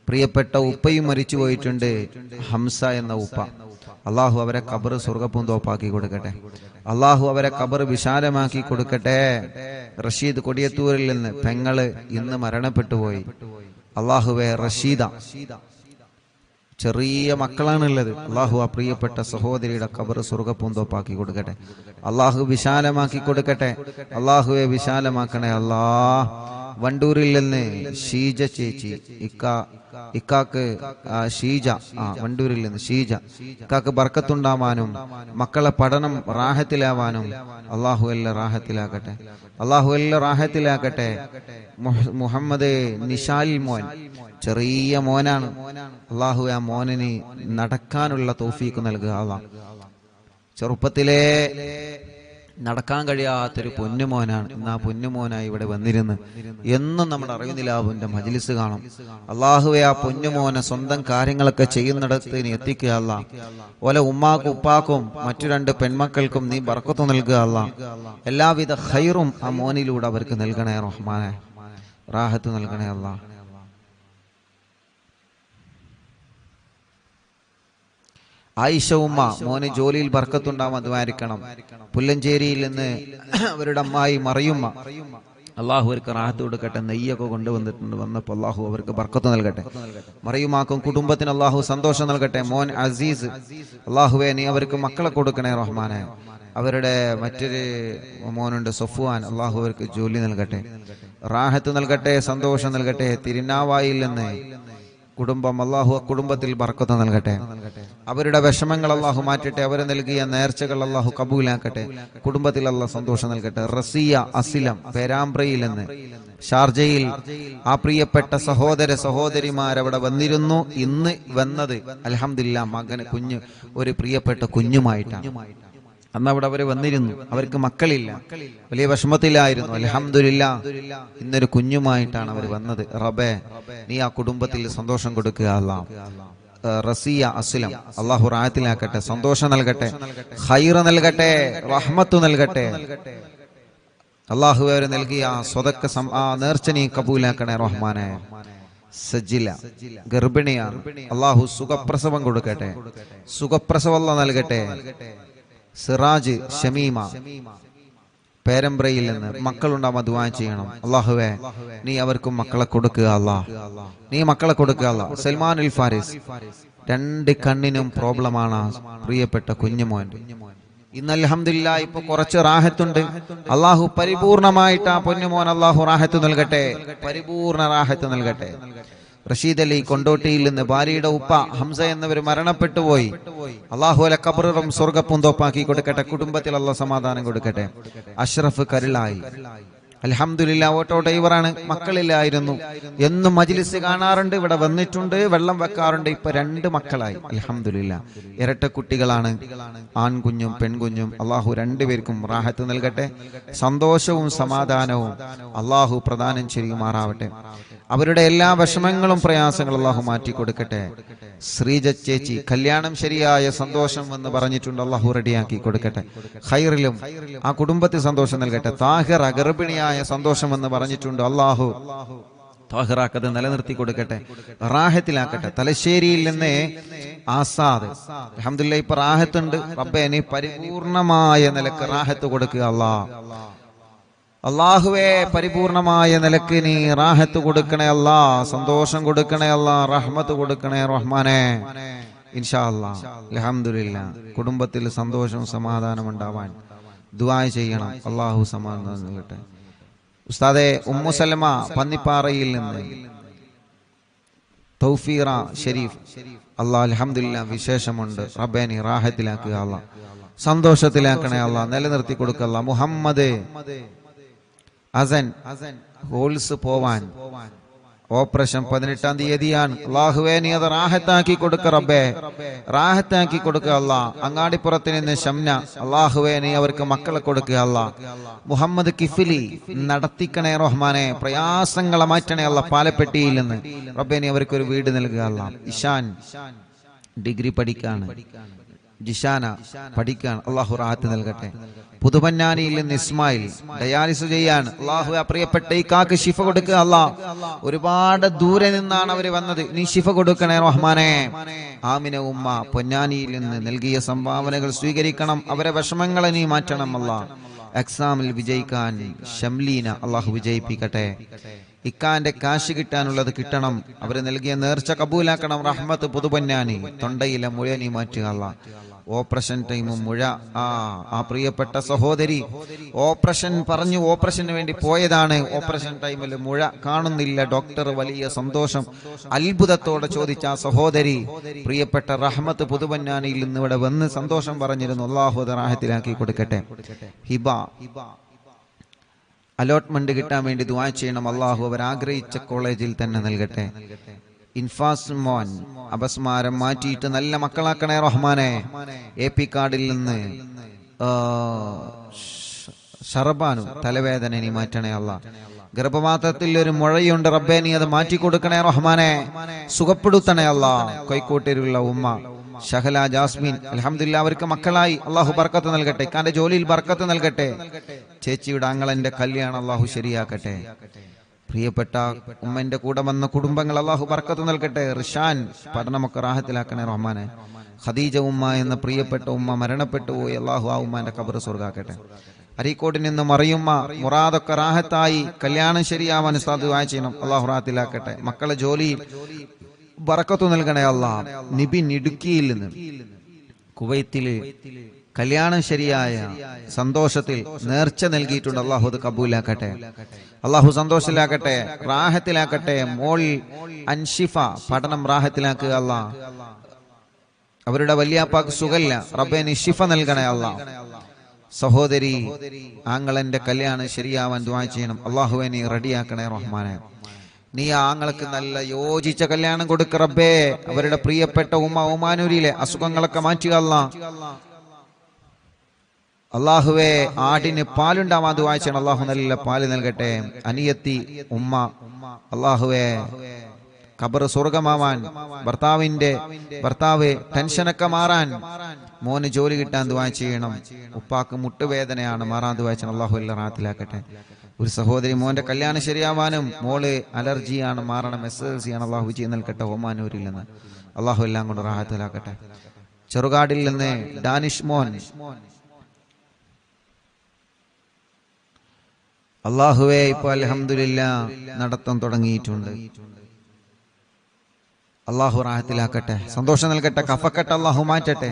പ്രിയപ്പെട്ട ഉപ്പയും മരിച്ചു പോയിട്ടുണ്ട്, ഹംസ എന്ന ഉപ്പ. അള്ളാഹു അവരെ ഖബർ സ്വർഗ്ഗപൂന്തോപ്പാക്കി കൊടുക്കട്ടെ. അള്ളാഹു അവരെ ഖബർ വിശാലമാക്കി കൊടുക്കട്ടെ. റഷീദ് കൊടിയത്തൂരിൽ നിന്ന് പെങ്ങള് ഇന്ന് മരണപ്പെട്ടു പോയി. അള്ളാഹുവെ റഷീദ ചെറിയ മക്കളാണുള്ളത്. അള്ളാഹു ആ പ്രിയപ്പെട്ട സഹോദരിയുടെ ഖബർ സ്വർഗ്ഗപൂന്തോപ്പാക്കി കൊടുക്കട്ടെ. അള്ളാഹു വിശാലമാക്കി കൊടുക്കട്ടെ. അള്ളാഹുവെ വിശാലമാക്കണേ അല്ലാ. വണ്ടൂരിൽ നിന്ന് ഷീജ ചേച്ചി, ഇക്കാക്ക് ഷീജ, വണ്ടൂരിൽ നിന്ന് ഷീജ. ഇക്കാക്ക് ബർക്കത്തുണ്ടാവാനും മക്കളെ പഠനം റാഹത്തിലാവാനും അള്ളാഹു എല്ലാം റാഹത്തിലാക്കട്ടെ. അള്ളാഹു എല്ലാം റാഹത്തിലാക്കട്ടെ. മുഹമ്മദ് നിഷാൽ മോൻ ചെറിയ മോനാണ്. അള്ളാഹു ആ മോനിന് നടക്കാനുള്ള തൗഫീഖ് നൽകുക അല്ലാ. ചെറുപ്പത്തിലേ നടക്കാൻ കഴിയാത്തൊരു പൊന്നുമോനാണ്. ഇന്ന് ആ പൊന്നുമോനായി ഇവിടെ വന്നിരുന്ന് എന്നും നമ്മുടെ അറിവിനിലാവിന്റെ മജ്ലിസ് കാണും. അള്ളാഹുവെ ആ പൊന്നുമോനെ സ്വന്തം കാര്യങ്ങളൊക്കെ ചെയ്യുന്നിടത്ത് നീ എത്തിക്കുക അല്ലാ. ഓലെ ഉമ്മാക്കും ഉപ്പാക്കും മറ്റു 2 പെൺമക്കൾക്കും നീ ബർക്കത്ത് നൽകുക അല്ലാ. എല്ലാവിധ ഖൈറും ആ മോനിലൂടെ അവർക്ക് നൽകണേ റഹ്മാനെ. റാഹത്ത് നൽകണേ അല്ലാ. ആയിഷ ഉമ്മ മോന് ജോലിയിൽ ബർക്കത്തുണ്ടാവാൻ ദ്വാരിക്കണം. പുല്ലഞ്ചേരിയിൽ നിന്ന് അവരുടെ അമ്മായി മറിയുമ്മ, അള്ളാഹു അവർക്ക് റാഹത്ത് കൊടുക്കട്ടെ. നെയ്യൊക്കെ കൊണ്ടുവന്നിട്ടുണ്ട്. വന്നപ്പോൾ അള്ളാഹു അവർക്ക് ബർക്കത്ത് നൽകട്ടെ. മറിയുമാക്കും കുടുംബത്തിന് അള്ളാഹു സന്തോഷം നൽകട്ടെ. മോൻ അസീസ്, അള്ളാഹുവെ നീ അവർക്ക് മക്കളെ കൊടുക്കണേ റഹ്മാനെ. അവരുടെ മറ്റൊരു മോനുണ്ട് സൊഫ്വാൻ, അള്ളാഹു അവർക്ക് ജോലി നൽകട്ടെ, റാഹത്ത് നൽകട്ടെ, സന്തോഷം നൽകട്ടെ. തിരുനാവായിൽ നിന്ന് കുടുംബം അള്ളാഹു ആ കുടുംബത്തിൽ ബർക്കത്ത് നൽകട്ടെ. അവരുടെ വിഷമങ്ങൾ അള്ളാഹു മാറ്റട്ടെ. അവർ നൽകിയ നേർച്ചകൾ അള്ളാഹു കബൂലാക്കട്ടെ. കുടുംബത്തിൽ അള്ളാഹു സന്തോഷം നൽകട്ടെ. റസിയ അസിലം പേരാമ്പ്രയിൽ നിന്ന് ഷാർജയിൽ ആ പ്രിയപ്പെട്ട സഹോദരിമാരവിടെ വന്നിരുന്നു. ഇന്ന് വന്നത് അൽഹംദുലില്ലാ മകന് ഒരു പ്രിയപ്പെട്ട കുഞ്ഞുമായിട്ടാണ്. അന്ന് അവിടെ അവര് വന്നിരുന്നു. അവർക്ക് മക്കളില്ല, വലിയ വിഷമത്തിലായിരുന്നു. അൽഹംദുലില്ലാ ഇന്നൊരു കുഞ്ഞുമായിട്ടാണ് അവർ വന്നത്. റബ്ബേ നീ ആ കുടുംബത്തിൽ സന്തോഷം കൊടുക്കുക. അല്ലാഹ് റസിയ അസ്ലം അള്ളാഹു റാഹത്തിലാക്കട്ടെ, സന്തോഷം നൽകട്ടെ, ഖൈർ നൽകട്ടെ, റഹ്മത്ത് നൽകട്ടെ. അള്ളാഹു അവര് നൽകിയ സ്വതക്ക നേർച്ച നീ കബൂലാക്കണേ റഹ്മാനെ. സജില ഗർഭിണിയാണ്, അള്ളാഹു സുഖപ്രസവം കൊടുക്കട്ടെ, സുഖപ്രസവം അല്ലാഹു നൽകട്ടെ. സിറാജ് ഷമീമ പേരമ്പ്രയിൽ നിന്ന് മക്കളുണ്ടാവുക ദുആ ചെയ്യണം. അള്ളാഹുവേ നീ അവർക്കും മക്കളെ കൊടുക്കുക. അല്ലാഹ് നീ മക്കളെ കൊടുക്കുക. അല്ലാഹ് സൽമാൻ അൽ ഫാരിസ് 2 കണ്ണിനും പ്രോബ്ലമാണ് പ്രിയപ്പെട്ട കുഞ്ഞുമോൻ. ഇന്ന് അൽഹംദുലില്ലാ ഇപ്പൊ കുറച്ച് റാഹത്തുണ്ട്. അള്ളാഹു പരിപൂർണമായിട്ട് ആ പൊന്നുമോൻ അള്ളാഹു റാഹത്ത് നൽകട്ടെ, പരിപൂർണ റാഹത്ത് നൽകട്ടെ. റഷീദ് അലി കൊണ്ടോട്ടിയിൽ നിന്ന് ഭാര്യയുടെ ഉപ്പ ഹംസ എന്നിവർ മരണപ്പെട്ടു പോയി. അള്ളാഹു അല ഖബറും സ്വർഗ്ഗപ്പൂന്തോപ്പാക്കി കൊടുക്കട്ടെ. കുടുംബത്തിൽ അള്ളാഹു സമാധാനം കൊടുക്കട്ടെ. അഷ്റഫ് കരുളായി അൽഹംദുലില്ലാ ഓട്ടോ ഡ്രൈവറാണ്, മക്കളില്ലായിരുന്നു. എന്നും മജ്ലിസ് കാണാറുണ്ട്, ഇവിടെ വന്നിട്ടുണ്ട്, വെള്ളം വെക്കാറുണ്ട്. ഇപ്പൊ 2 മക്കളായി അൽഹംദുലില്ലാ. ഇരട്ട കുട്ടികളാണ്, ആൺകുഞ്ഞും പെൺകുഞ്ഞും. അള്ളാഹു 2 പേർക്കും റാഹത്ത് നൽകട്ടെ, സന്തോഷവും സമാധാനവും അള്ളാഹു പ്രദാനം ചെയ്യുമാറാവട്ടെ. അവരുടെ എല്ലാ വിഷമങ്ങളും പ്രയാസങ്ങളും അള്ളാഹു മാറ്റി കൊടുക്കട്ടെ. ശ്രീജ ചേച്ചി കല്യാണം ശരിയായ സന്തോഷം എന്ന് പറഞ്ഞിട്ടുണ്ട്, അള്ളാഹു റെഡിയാക്കി കൊടുക്കട്ടെ. ഖൈറിലും ആ കുടുംബത്തിൽ സന്തോഷം നൽകട്ടെ. താഹിറ ഗർഭിണിയായ സന്തോഷം എന്ന് പറഞ്ഞിട്ടുണ്ട്, അള്ളാഹു താഹിറാക്കത് നിലനിർത്തി കൊടുക്കട്ടെ, റാഹത്തിലാക്കട്ടെ. തലശ്ശേരിയിൽ നിന്ന് ആസാദ് അൽഹംദുലില്ലാ ഇപ്പൊ റാഹത്തുണ്ട്. റബ്ബേ നീ പരിപൂർണമായ നിലക്ക് റാഹത്ത് കൊടുക്കുക. അള്ളാഹുവേ പരിപൂർണമായ നിലക്ക് നീ റാഹത്ത് കൊടുക്കണേ അല്ലാ, സന്തോഷം കൊടുക്കണേ അല്ലാ, റഹ്മത്ത് കൊടുക്കണേ റഹ്മാനെ. ഇൻഷാ അല്ലാഹ് അൽഹംദുലില്ലാ കുടുംബത്തിൽ സന്തോഷവും സമാധാനം ഉണ്ടാവാൻ ദുആ ചെയ്യണം. അള്ളാഹു സമാധാനം നൽകട്ടെ. ഉസ്താദെ ഉമ്മു സലമ പന്നിപ്പാറയിൽ നിന്ന് തൗഫീറ ഷരീഫ് അല്ലാഹ് അൽഹംദുലില്ലാ വിശേഷമുണ്ട്. റബ്ബേ നീ റാഹത്തിലാക്കുക അല്ലാ, സന്തോഷത്തിലാക്കണേ അല്ലാ, നിലനിർത്തി കൊടുക്കുക അല്ലാ. മുഹമ്മദ് അസൻ ഹോൾസ് പോവാൻ ഓപ്പറേഷൻ 18-ാം തീയതിയാണ്. അള്ളാഹുവേ നീ അത് റാഹത്താക്കി കൊടുക്ക റബ്ബേ, റാഹത്താക്കി കൊടുക്കുക അല്ലാ. അങ്ങാടിപ്പുറത്ത് നിന്ന് ഷംന അള്ളാഹുവേ നീ അവർക്ക് മക്കളെ കൊടുക്കുക അല്ലാ. മുഹമ്മദ് കിഫിലി നടത്തിക്കണേ റഹ്മാനെ, പ്രയാസങ്ങളെ മാറ്റണേ അല്ലാ. പാലപ്പെട്ടിയിൽ നിന്ന് റബ്ബേ നീ അവർക്കൊരു വീട് നൽകുക അല്ലാ. ഇഷാൻ ഡിഗ്രി പഠിക്കാണ്, ജിഷാന പഠിക്കാൻ അള്ളാഹു റാഹത്ത് നൽകട്ടെ. പുതുപന്നാനിയിൽ നിന്ന് ഇസ്മായിൽ ഡയാലിസ് ചെയ്യാൻ അള്ളാഹു ആ പ്രിയപ്പെട്ട ഈ കാക്ക് ശിഫ കൊടുക്കുക അല്ലാ. ഒരുപാട് ദൂരെ നിന്നാണ് അവര് വന്നത്, നീ ശിഫ കൊടുക്കണേ റഹ്മാനെ. ആമിന ഉമ്മ പൊന്നാനിയിൽ നിന്ന് നൽകിയ സംഭാവനകൾ സ്വീകരിക്കണം, അവരെ വിഷമങ്ങളെ നീ മാറ്റണം അല്ലാ. എക്സാമിൽ വിജയിക്കാൻ ഷംലീന അള്ളാഹു വിജയിപ്പിക്കട്ടെ. ഇക്കാന്റെ കാശ് കിട്ടാനുള്ളത് കിട്ടണം, അവര് നൽകിയ നേർച്ച കബൂലാക്കണം. റഹ്മത്ത് പുതുപന്നാനി തൊണ്ടയിലെ മുഴ നീ മാറ്റുക അല്ലാ. ഓപ്പറേഷൻ ടൈമും മുഴ ആ പ്രിയപ്പെട്ട സഹോദരി ഓപ്പറേഷൻ പറഞ്ഞു, ഓപ്പറേഷന് വേണ്ടി പോയതാണ്. ഓപ്പറേഷൻ ടൈമിൽ മുഴ കാണുന്നില്ല. ഡോക്ടർ വലിയ സന്തോഷം അത്ഭുതത്തോടെ ചോദിച്ച ആ സഹോദരി പ്രിയപ്പെട്ട റഹ്മത്ത് പുതുപന്നാനിയിൽ നിന്ന് ഇവിടെ വന്ന് സന്തോഷം പറഞ്ഞിരുന്നു. അല്ലാഹു അത് റാഹത്തിലാക്കി കൊടുക്കട്ടെ. ഹിബ അലോട്ട്മെന്റ് കിട്ടാൻ വേണ്ടി ദുആ ചെയ്യണം. അള്ളാഹു അവർ ആഗ്രഹിച്ച കോളേജിൽ തന്നെ നൽകട്ടെ. ഇൻഫാസ് മോൻ അപസ്മാരം മാറ്റിയിട്ട് നല്ല മക്കളാക്കണേ റഹ്മാനെ. AP കാർഡിൽ നിന്ന് ഷർബാനു തലവേദന നീ മാറ്റണേ അല്ലാ. ഗർഭപാത്രത്തിൽ ഒരു മുഴയുണ്ട് റബ്ബേ നീ അത് മാറ്റി കൊടുക്കണേ റഹ്മാനെ, സുഖപ്പെടുത്തണേ അല്ലാ. കോഴിക്കോട്ടിലുള്ള ഉമ്മ ഷഹല ജാസ്മിൻ അൽഹംദുലില്ലാ അവർക്ക് മക്കളായി, അള്ളാഹു ബർക്കത്ത് നൽകട്ടെ. ഇക്കാന്റെ ജോലിയിൽ ബർക്കത്ത് നൽകട്ടെ. ചേച്ചിയുടെ ആങ്ങളന്റെ കല്യാണം അള്ളാഹു ശരിയാക്കട്ടെ. പ്രിയപ്പെട്ട ഉമ്മന്റെ കൂടെ വന്ന കുടുംബങ്ങൾ അള്ളാഹു ബർക്കത്ത് നൽകട്ടെ. റിഷാൻ പഠനമൊക്കെ റാഹത്തിലാക്കണേ റഹ്മാനെ. ഖദീജ ഉമ്മ എന്ന പ്രിയപ്പെട്ട ഉമ്മ മരണപ്പെട്ടു പോയി, അള്ളാഹു ആ ഉമ്മാന്റെ ഖബർ സ്വർഗ്ഗാക്കട്ടെ. അരീക്കോട്ടിൽ നിന്ന് മറിയുമ്മ മുറാദൊക്കെ റാഹത്തായി, കല്യാണം ശരിയാവാൻ ഉസ്താദ് ദുആ ചെയ്യണം, അള്ളാഹു റാഹത്തിലാക്കട്ടെ. മക്കളെ ജോലിയിൽ ബർക്കത്ത് നൽകണേ അല്ലാ. നിബിൻ ഇടുക്കിയിൽ നിന്ന് കുവൈത്തില് കല്യാണം ശരിയായ സന്തോഷത്തിൽ നേർച്ച നൽകിയിട്ടുണ്ട്. അള്ളാഹു അത് കബൂലാക്കട്ടെ, അള്ളാഹു സന്തോഷത്തിലാക്കട്ടെ, റാഹത്തിലാക്കട്ടെ. മോൾ അൻഷിഫ പഠനം റാഹത്തിലാക്കുക അല്ലാഹ്. അവരുടെ വലിയാപ്പാക്ക് സുഖല്ല, റബ്ബേ നീ ശിഫ നൽകണേ അല്ലാഹ്. സഹോദരി ആങ്ങളന്റെ കല്യാണം ശരിയാവാൻ ദുആ ചെയ്യണം. അള്ളാഹുവെ നീ റെഡിയാക്കണേ റഹ്മാനെ. നീ ആങ്ങൾക്ക് നല്ല യോജിച്ച കല്യാണം കൊടുക്ക റബ്ബേ. അവരുടെ പ്രിയപ്പെട്ട ഒമാനൂരിലെ അസുഖങ്ങളൊക്കെ മാറ്റുക അല്ലാഹ്. അള്ളാഹുവെ ആടിന് പാലുണ്ടാവാൻ ദുആ ചെയ്യണം. അള്ളാഹു നല്ല പാല് നൽകട്ടെ. അനിയത്തി ഉമ്മ, അള്ളാഹുവെ ഖബർ സ്വർഗമാവാൻ, ഭർത്താവ് ടെൻഷനൊക്കെ മാറാൻ, മോന് ജോലി കിട്ടാൻ ദുആ ചെയ്യണം. ഉപ്പാക്ക് മുട്ടുവേദനയാണ്, മാറാൻ ദുആ ചെയ്യണം. അള്ളാഹു എല്ലാം റാഹത്തിലാക്കട്ടെ. ഒരു സഹോദരി മോന്റെ കല്യാണം ശരിയാവാനും, മോള് അലർജിയാണ്, മാറണം, SSLC ആണ്, അള്ളാഹു വിജയം നൽകട്ടെ. ഒമാനൂരിൽ നിന്ന് അള്ളാഹു എല്ലാം കൊണ്ട് റാഹത്തിലാക്കട്ടെ. ചെറുകാടിൽ നിന്ന് ഡാനിഷ് മോൻ, അള്ളാഹുവേ ഇപ്പൊ അൽഹംദുലില്ലാഹ് നടത്തം തുടങ്ങിയിട്ടുണ്ട്. അള്ളാഹു റാഹത്തിലാക്കട്ടെ, സന്തോഷം നൽകട്ടെ, കഫക്കെട്ട് അള്ളാഹു മാറ്റട്ടെ.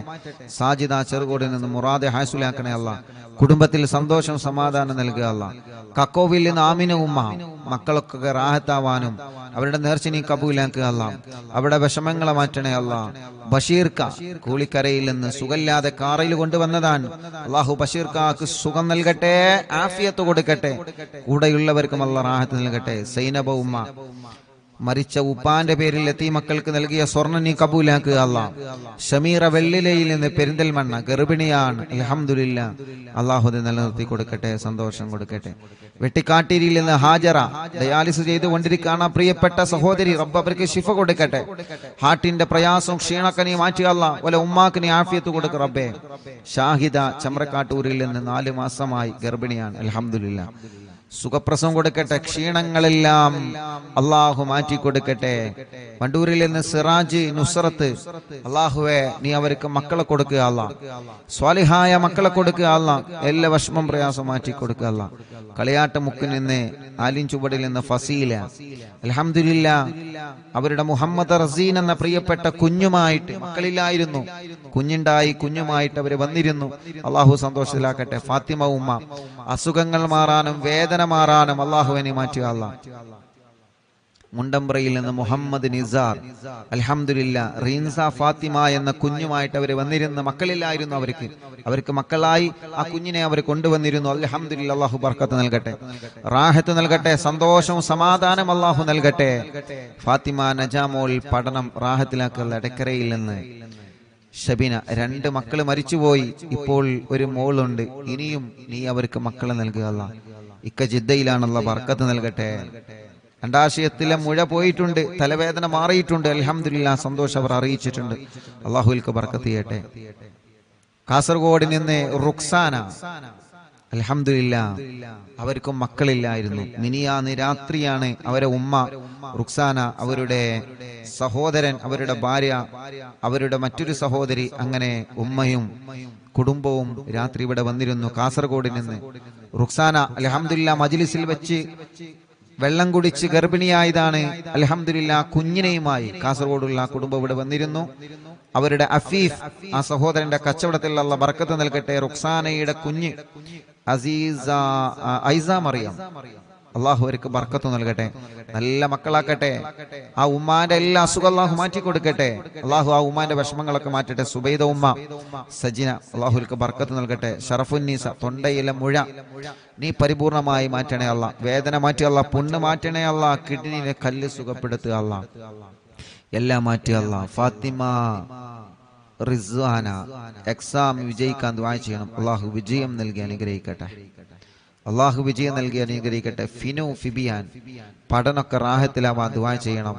സാജിദ ചെറുകോടിൽ നിന്ന് മുറാദെ ഹാസുലാക്കണേ അല്ലാഹ്. കുടുംബത്തിൽ സന്തോഷം സമാധാനം നൽകുക അല്ലാഹ്. കക്കോവിൽ നിന്ന് ആമിന ഉമ്മ, മക്കളൊക്കെ റാഹത്താവാനും അവരുടെ നേർച്ച നീ കബൂലാക്കുക അല്ലാഹ്. അവരുടെ വിഷമങ്ങളെ മാറ്റണേ അല്ലാഹ്. ബഷീർക്ക കൂളിക്കരയിൽ നിന്ന് സുഖമില്ലാതെ കാറയിൽ കൊണ്ടുവന്നതാണ്. അള്ളാഹു ബഷീർക്കാക്ക് സുഖം നൽകട്ടെ, ആഫിയത്ത് കൊടുക്കട്ടെ. കൂടെയുള്ളവർക്കും അല്ലാഹ് റാഹത്ത് നൽകട്ടെ. സൈനബ ഉമ്മ, മരിച്ച ഉപ്പാന്റെ പേരിൽ എത്തി മക്കൾക്ക് നൽകിയ സ്വർണ്ണ നീ കബൂലാക്കുക അല്ലാഹ്. ഷമീറ വെള്ളിലയിൽ നിന്ന് പെരിന്തൽമണ്ണ ഗർഭിണിയാണ്, അൽഹംദുലില്ലാഹ്. അള്ളാഹു നിലനിർത്തി കൊടുക്കട്ടെ, സന്തോഷം കൊടുക്കട്ടെ. വെട്ടിക്കാട്ടിരിയിൽ നിന്ന് ഹാജറ ഡയാലിസിസ് ചെയ്തുകൊണ്ടിരിക്കുകയാണ് പ്രിയപ്പെട്ട സഹോദരി, റബ്ബ് അവർക്ക് ശിഫ കൊടുക്കട്ടെ. ഹാർട്ടിന്റെ പ്രയാസം ക്ഷീണക്കെ നീ മാറ്റുക അല്ലാഹ്. വല ഉമ്മാക്ക് നീ ആഫിയത്ത് കൊടുക്ക റബ്ബേ. ഷാഹിദ ചമ്രക്കാട്ടൂരിൽ നിന്ന് 4 മാസമായി ഗർഭിണിയാണ്, അൽഹംദുലില്ലാഹ്. സുഖപ്രസവം കൊടുക്കട്ടെ, ക്ഷീണങ്ങളെല്ലാം അള്ളാഹു മാറ്റി കൊടുക്കട്ടെ. വണ്ടൂരിൽ നിന്ന് സിറാജ് നുസ്രത്ത്, അള്ളാഹുവെ നീ അവർക്ക് മക്കളെ കൊടുക്കുക അല്ലാഹ്. സ്വാലിഹായ മക്കളെ കൊടുക്കുക അല്ലാഹ്. എല്ലാ വിഷമം പ്രയാസം മാറ്റി കൊടുക്കുക അല്ലാഹ്. കളിയാട്ട മുക്കിൽ നിന്ന് ആലിൻ ചുവടിൽ നിന്ന് ഫസീല, അൽഹംദുലില്ലാഹ്. അവരുടെ മുഹമ്മദ് റസീൻ എന്ന പ്രിയപ്പെട്ട കുഞ്ഞുമായിട്ട്, മക്കളില്ലായിരുന്നു, കുഞ്ഞുണ്ടായി, കുഞ്ഞുമായിട്ട് അവർ വന്നിരുന്നു. അള്ളാഹു സന്തോഷത്തിലാക്കട്ടെ. ഫാത്തിമ ഉമ്മ, അസുഖങ്ങൾ മാറാനും വേദന മാറാനും അള്ളാഹുവിനെ മാറ്റുക അല്ലാഹ്. മുണ്ടമ്പ്രയിൽ നിന്ന് മുഹമ്മദ് നിസാർ, അൽഹംദുലില്ലാഹ്. റീൻസ ഫാത്തിമ എന്ന കുഞ്ഞുമായിട്ട് അവർ വന്നിരുന്ന, മക്കളില്ലായിരുന്നു അവർക്ക് മക്കളായി ആ കുഞ്ഞിനെ അവർ കൊണ്ടുവന്നിരുന്നു. അൽഹംദുലില്ലാഹ്. അള്ളാഹു ബർക്കത്ത് നൽകട്ടെ, റാഹത്ത് നൽകട്ടെ, സന്തോഷവും സമാധാനം അള്ളാഹു നൽകട്ടെ. ഫാത്തിമ നജാമോൾ പഠനം റാഹത്തിലാക്കുക. എടക്കരയിൽ നിന്ന് ഷബിന, 2 മക്കള് മരിച്ചുപോയി, ഇപ്പോൾ ഒരു മോളുണ്ട്. ഇനിയും നീ അവർക്ക് മക്കളെ നൽകുക അല്ലാഹ്. ഇക്ക ജിദ്ദയിലാണുള്ള, ബർക്കത്ത് നൽകട്ടെ. അണ്ടാശയത്തിലെ മുഴ പോയിട്ടുണ്ട്, തലവേദന മാറിയിട്ടുണ്ട്, അൽഹംദുലില്ലാഹ്. സന്തോഷം അവർ അറിയിച്ചിട്ടുണ്ട്. അള്ളാഹുവിൽക്ക് ബർക്കത്ത് ചെയ്യട്ടെ. കാസർഗോഡ് നിന്ന് റുക്സാന, അൽഹംദുലില്ലാഹ്. അവർക്കും മക്കളില്ലായിരുന്നു. മിനിയാന്ന് രാത്രിയാണ് അവരെ ഉമ്മ റുക്സാന, അവരുടെ സഹോദരൻ, അവരുടെ ഭാര്യ, അവരുടെ മറ്റൊരു സഹോദരി, അങ്ങനെ ഉമ്മയും കുടുംബവും രാത്രി ഇവിടെ വന്നിരുന്നു. കാസർഗോഡ് നിന്ന് റുക്സാന അൽഹംദുലില്ലാഹ് മജ്ലിസിൽ വെച്ച് വെള്ളം കുടിച്ച് ഗർഭിണിയായതാണ്. അൽഹംദുലില്ലാഹ് കുഞ്ഞിനെയുമായി കാസർഗോഡുള്ള കുടുംബം ഇവിടെ വന്നിരുന്നു. അവരുടെ അഫീഫ്, ആ സഹോദരന്റെ കച്ചവടത്തിൽ അല്ലാഹ് ബർക്കത്ത് നൽകട്ടെ. റുക്സാനയുടെ കുഞ്ഞ് ഐസ മറിയം, അള്ളാഹു അവർക്ക് ബർക്കത്ത് നൽകട്ടെ, നല്ല മക്കളാക്കട്ടെ. ആ ഉമ്മാന്റെ എല്ലാ അസുഖം അള്ളാഹു മാറ്റി കൊടുക്കട്ടെ. അള്ളാഹു ആ ഉമ്മാന്റെ വിഷമങ്ങളൊക്കെ മാറ്റട്ടെ. സുബൈദ ഉമ്മ, സജിന, അള്ളാഹുൽക്ക് ബർക്കത്ത് നൽകട്ടെ. ഷറഫുന്നീസ, തൊണ്ടയിലെ മുഴ നീ പരിപൂർണമായി മാറ്റണേ അല്ലാഹ്. വേദന മാറ്റി അല്ലാഹ്. പുണ്ണ് മാറ്റണേ അല്ലാഹ്. കിഡ്നിയിലെ കല്ല് സുഖപ്പെടുത്തുക അല്ലാഹ്. എല്ലാം മാറ്റി അല്ലാഹ്. ഫാത്തിമ റിസ്വാന എക്സാം വിജയിക്കാൻ ദുആ ചെയ്യണം. അള്ളാഹു വിജയം നൽകി അനുഗ്രഹിക്കട്ടെ. അള്ളാഹു വിജയം നൽകി അനുഗ്രഹിക്കട്ടെ. ഫിനു ഫിബിയാൻ, പഠനമൊക്കെ റാഹത്തിലാവാൻ ദുആ ചെയ്യണം.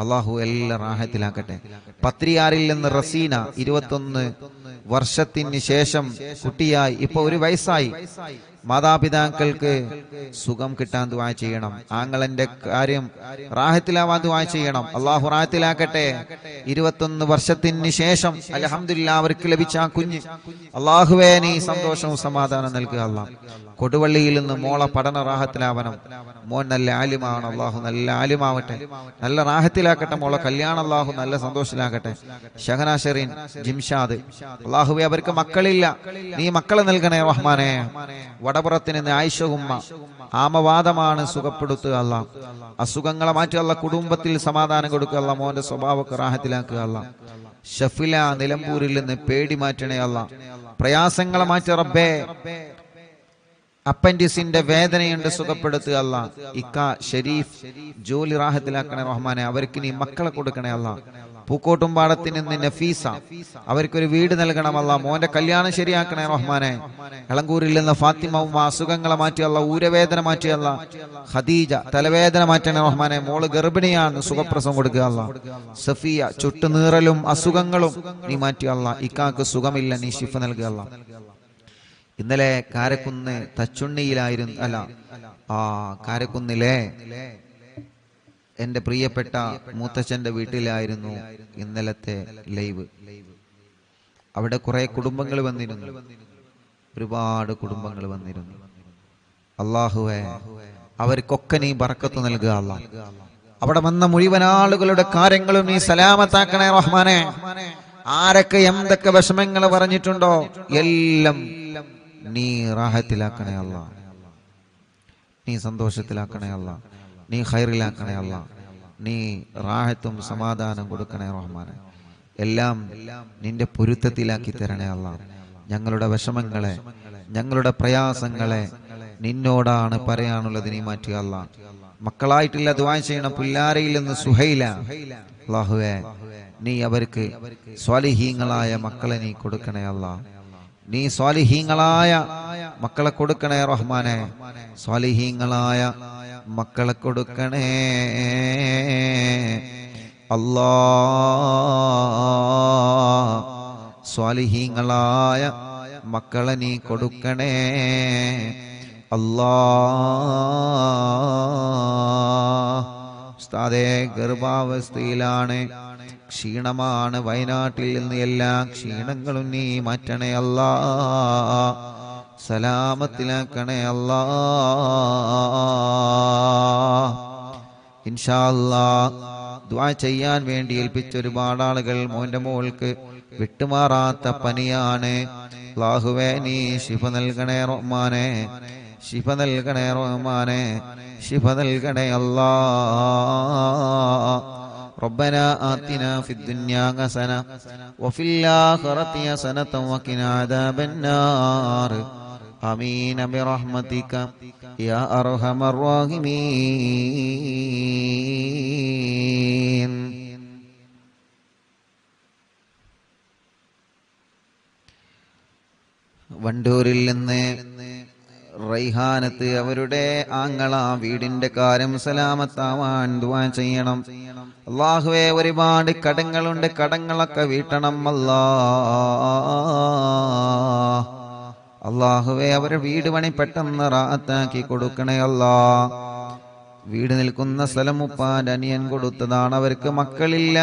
അള്ളാഹു എല്ലാം റാഹത്തിലാക്കട്ടെ. പത്രിയാറിൽ നിന്ന് റസീന, 21 വർഷത്തിന് ശേഷം കുട്ടിയായി, ഇപ്പൊ 1 വയസ്സായി. മാതാപിതാക്കൾക്ക് സുഖം കിട്ടാൻ ദുആ ചെയ്യണം. ആങ്ങളന്റെ കാര്യം റാഹത്തിലാവാൻ ദുആ ചെയ്യണം. അള്ളാഹു റാഹത്തിലാക്കട്ടെ. 21 വർഷത്തിന് ശേഷം അൽഹംദുലില്ലാഹ് അവർക്ക് ലഭിച്ച ആ കുഞ്ഞ്, അള്ളാഹുവേ നീ സന്തോഷവും സമാധാനം നൽകുക അല്ലാഹ്. കൊടുവള്ളിയിൽ നിന്ന് മോളെ പഠന റാഹത്തിലാവണം. മോൻ നല്ല ആലിമാണ്, അള്ളാഹു നല്ല ആലിമാവട്ടെ, നല്ല റാഹത്തിലാക്കട്ടെ. മോളെ കല്യാണം അള്ളാഹു നല്ല സന്തോഷത്തിലാക്കട്ടെ. ഷഹന ഷെറീൻ, ജിംഷാദ്, അള്ളാഹുവേ അവർക്ക് മക്കളില്ല, നീ മക്കളെ നൽകണേ റഹ്മാനെ. വടപുറത്ത് നിന്ന് ആയിഷ ഉമ്മ, ആമവാദമാണ്, സുഖപ്പെടുത്തുക അല്ലാ. അസുഖങ്ങളെ മാറ്റുക അല്ലാ. കുടുംബത്തിൽ സമാധാനം കൊടുക്കുക അല്ലാ. മോന്റെ സ്വഭാവമൊക്കെ റാഹത്തിലാക്കുക അല്ലാ. ഷഫില നിലമ്പൂരിൽ നിന്ന് പേടി മാറ്റണേ അല്ലാ. പ്രയാസങ്ങളെ മാറ്റി റബ്ബേ. അപ്പൻഡിസിന്റെ വേദനയുണ്ട്, സുഖപ്പെടുത്തുക അല്ലാ. ഇക്ക ഷെരീഫ് ജോലി റാഹത്തിലാക്കണേ റഹ്മാനെ. അവർക്ക് നീ മക്കളെ കൊടുക്കണേ അല്ലാ. പൂക്കോട്ടുംപാടത്തിൽ നിന്ന് നഫീസ, അവർക്കൊരു വീട് നൽകണമല്ല. മോന്റെ കല്യാണം ശരിയാക്കണേ റഹ്മാനെ. എളങ്കൂരിൽ നിന്ന് ഫാത്തിമ ഉമ്മ, അസുഖങ്ങളെ മാറ്റിയല്ല, ഊരവേദന മാറ്റിയല്ല. ഖദീജ തലവേദന മാറ്റണേ റഹ്മാനെ. മോള് ഗർഭിണിയാണ്, സുഖപ്രസവം കൊടുക്കുക അല്ല. സഫിയ ചുട്ടുനീറലും അസുഖങ്ങളും നീ മാറ്റിയല്ല. ഇക്കാക്ക് സുഖമില്ല, നീ ശിഫ നൽകുക അല്ല. ഇന്നലെ കാരക്കുന്ന് തച്ചുണ്ണിയിലായിരുന്നു, അല്ല കാരക്കുന്നിലെ എന്റെ പ്രിയപ്പെട്ട മൂത്തച്ഛന്റെ വീട്ടിലായിരുന്നു ഇന്നലത്തെ ലൈവ്. അവിടെ കുറെ കുടുംബങ്ങൾ വന്നിരുന്നു, ഒരുപാട് കുടുംബങ്ങൾ വന്നിരുന്നു. അല്ലാഹുവേ അവർക്കൊക്കെ നീ ബർക്കത്ത് നൽകുക അല്ലാ. അവിടെ വന്ന മുഴുവൻ ആളുകളുടെ കാര്യങ്ങളും നീ സലാമത്താക്കണേ റഹ്മാനെ. ആരൊക്കെ എന്തൊക്കെ വിഷമങ്ങൾ പറഞ്ഞിട്ടുണ്ടോ എല്ലാം നീ റാഹത്തിലാക്കണേ അല്ലാ. നീ സന്തോഷത്തിലാക്കണേ അല്ലാ. നീ ഖൈറിലാക്കണേ അല്ലാ. നീ റാഹത്തും സമാധാനം കൊടുക്കണേ റഹ്മാനെ. എല്ലാം നിന്റെ പൊരുത്തത്തിലാക്കി തരണേ അല്ലാ. ഞങ്ങളുടെ വിഷമങ്ങളെ, ഞങ്ങളുടെ പ്രയാസങ്ങളെ നിന്നോടാണ് പറയാനുള്ളത്, നീ മാറ്റുക അല്ലാ. മക്കളായിട്ടില്ല, ദുആ ചെയ്യണം. പുല്ലാരയിൽ നിന്ന് സുഹൈല, അല്ലാഹുവേ നീ അവർക്ക് സ്വാലിഹീങ്ങളായ മക്കളെ നീ കൊടുക്കണേ അല്ലാ. നീ സ്വാലിഹീങ്ങളായ മക്കളെ കൊടുക്കണേ റഹ്മാനെ. സ്വാലിഹീങ്ങളായ മക്കളെ കൊടുക്കണേ അല്ലാ. സ്വാലിഹീങ്ങളായ മക്കളെ നീ കൊടുക്കണേ അല്ലാ. ഉസ്താദേ ഗർഭാവസ്ഥയിലാണ്, ക്ഷീണമാണ്. വയനാട്ടിൽ നിന്ന് എല്ലാ ക്ഷീണങ്ങളും നീ മാറ്റണേ അല്ലാ. സലാമത്തിലാക്കണേ അല്ലാ. ഇൻഷാ അല്ലാഹ് ദുആ ചെയ്യാൻ വേണ്ടി ഏൽപ്പിച്ച ഒരുപാട് ആളുകൾ. മോന്റെ മോൾക്ക് വിട്ടുമാറാത്ത പനിയാണ്. അല്ലാഹുവേ നീ ശിഫ നൽകണേ റഹ്മാനെ. ശിഫ നൽകണേ റഹ്മാനെ. ശിഫ നൽകണേ അല്ലാ. ربنا آتنا في الدنيا حسنة وفي الآخرة حسنة وقنا عذاب النار. آمين برحمتك يا أرحم الراحمين. വണ്ടൂരിൽ നിന്ന് റൈഹാനത്ത് അവരുടെ ആങ്ങള വീടിന്റെ കാര്യം സലാമത്താവാൻ ദുആ ചെയ്യണം. അല്ലാഹുവേ ഒരുപാട് കടങ്ങളുണ്ട്, കടങ്ങളൊക്കെ വീട്ടണം അല്ലാ. അല്ലാഹുവേ അവരെ വീട് പണി പെട്ടെന്ന് റാഹത്താക്കി കൊടുക്കണേ അല്ലാ. വീട് നിൽക്കുന്ന സ്ഥലം ഉപ്പാന്റെ അനിയൻ കൊടുത്തതാണ്, അവർക്ക് മക്കളില്ല.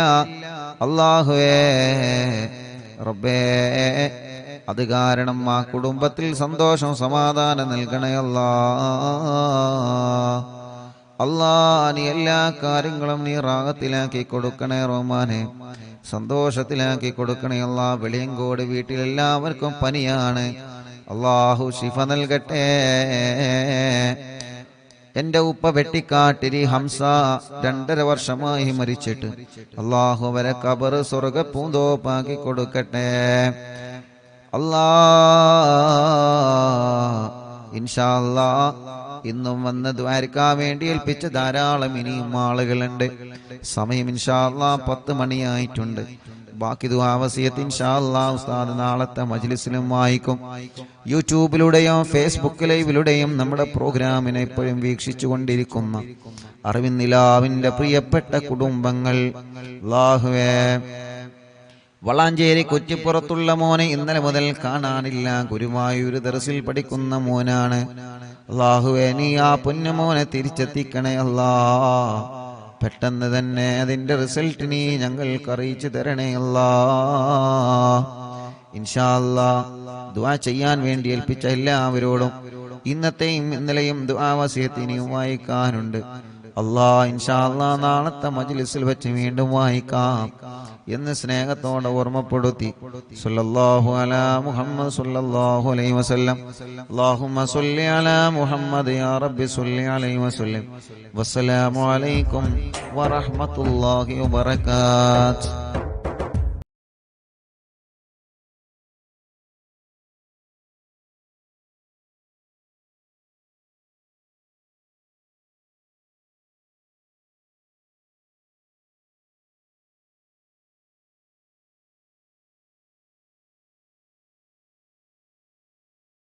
അല്ലാഹുവേ റബ്ബേ അത് കാരണം ആ കുടുംബത്തിൽ സന്തോഷം സമാധാനം നൽകണേ അല്ലാ. അല്ലാ നീ എല്ലാ കാര്യങ്ങളും നീ റാഹത്തിലാക്കി കൊടുക്കണേ റഹ്മാനെ. സന്തോഷത്തിലാക്കി കൊടുക്കണേ അല്ലാ. വെളിയങ്കോട് വീട്ടിലെല്ലാവർക്കും പനിയാണ്, അല്ലാഹു ശിഫ നൽകട്ടെ. എന്റെ ഉപ്പ വെട്ടിക്കാട്ടിരി ഹംസ 2.5 വർഷമായി മരിച്ചിട്ട്, അല്ലാഹു അവരെ ഖബർ സ്വർഗ്ഗ പൂന്തോപ്പാക്കി കൊടുക്കട്ടെ അല്ലാ. ഇൻഷാ അല്ലാ ഇന്നും വന്ന് ദ്വാരക്കാൻ വേണ്ടി ഏൽപ്പിച്ച ധാരാളം ഇനിയും ആളുകളുണ്ട്. സമയം ഇൻഷാ അല്ലാ 10 മണിയായിട്ടുണ്ട്. ബാക്കി ദുആ വസിയത്ത് ഇൻഷാ അല്ലാ ഉസ്താദ് നാളത്തെ മജ്ലിസിലും വായിക്കും. യൂട്യൂബിലൂടെയും ഫേസ്ബുക്ക് ലൈവിലൂടെയും നമ്മുടെ പ്രോഗ്രാമിനെ എപ്പോഴും വീക്ഷിച്ചു കൊണ്ടിരിക്കുന്ന അറിവിൻ നിലാവിന്റെ പ്രിയപ്പെട്ട കുടുംബങ്ങൾ, അല്ലാഹുവേ വളാഞ്ചേരി കുറ്റിപ്പുറത്തുള്ള മോനെ ഇന്നലെ മുതൽ കാണാനില്ല. ഗുരുവായൂർ ദർസിൽ പഠിക്കുന്ന മോനാണ്. അല്ലാഹുവേ നീ ആ പൊന്നുമോനെ തിരിച്ചെത്തിക്കണേ അല്ലാ. പെട്ടെന്ന് തന്നെ അതിന്റെ റിസൾട്ട് നീ ഞങ്ങൾക്ക് അറിയിച്ചു തരണേ അല്ലാ. ഇൻഷാ അല്ലാ ദുആ ചെയ്യാൻ വേണ്ടി ഏൽപ്പിച്ച എല്ലാവരോടും ഇന്നത്തെയും ഇന്നലെയും ദുആ വസിയത്ത് ഇനിയും വായിക്കാനുണ്ട്. ഇൻഷാ അല്ലാഹ് നാളത്തെ മജ്ലിസിൽ വെച്ച് വീണ്ടും വായിക്കാം എന്ന് സ്നേഹത്തോടെ ഓർമ്മപ്പെടുത്തി. സല്ലല്ലാഹു അലാ മുഹമ്മദ് സല്ലല്ലാഹു അലൈഹി വസല്ലം. അല്ലാഹുമ്മ സ്വല്ലി അലാ മുഹമ്മദ് യാ റബ്ബി സ്വല്ലി അലൈഹി വസല്ലം. വസ്സലാമു അലൈക്കും വറഹ്മത്തുള്ളാഹി വബറകാതുഹു.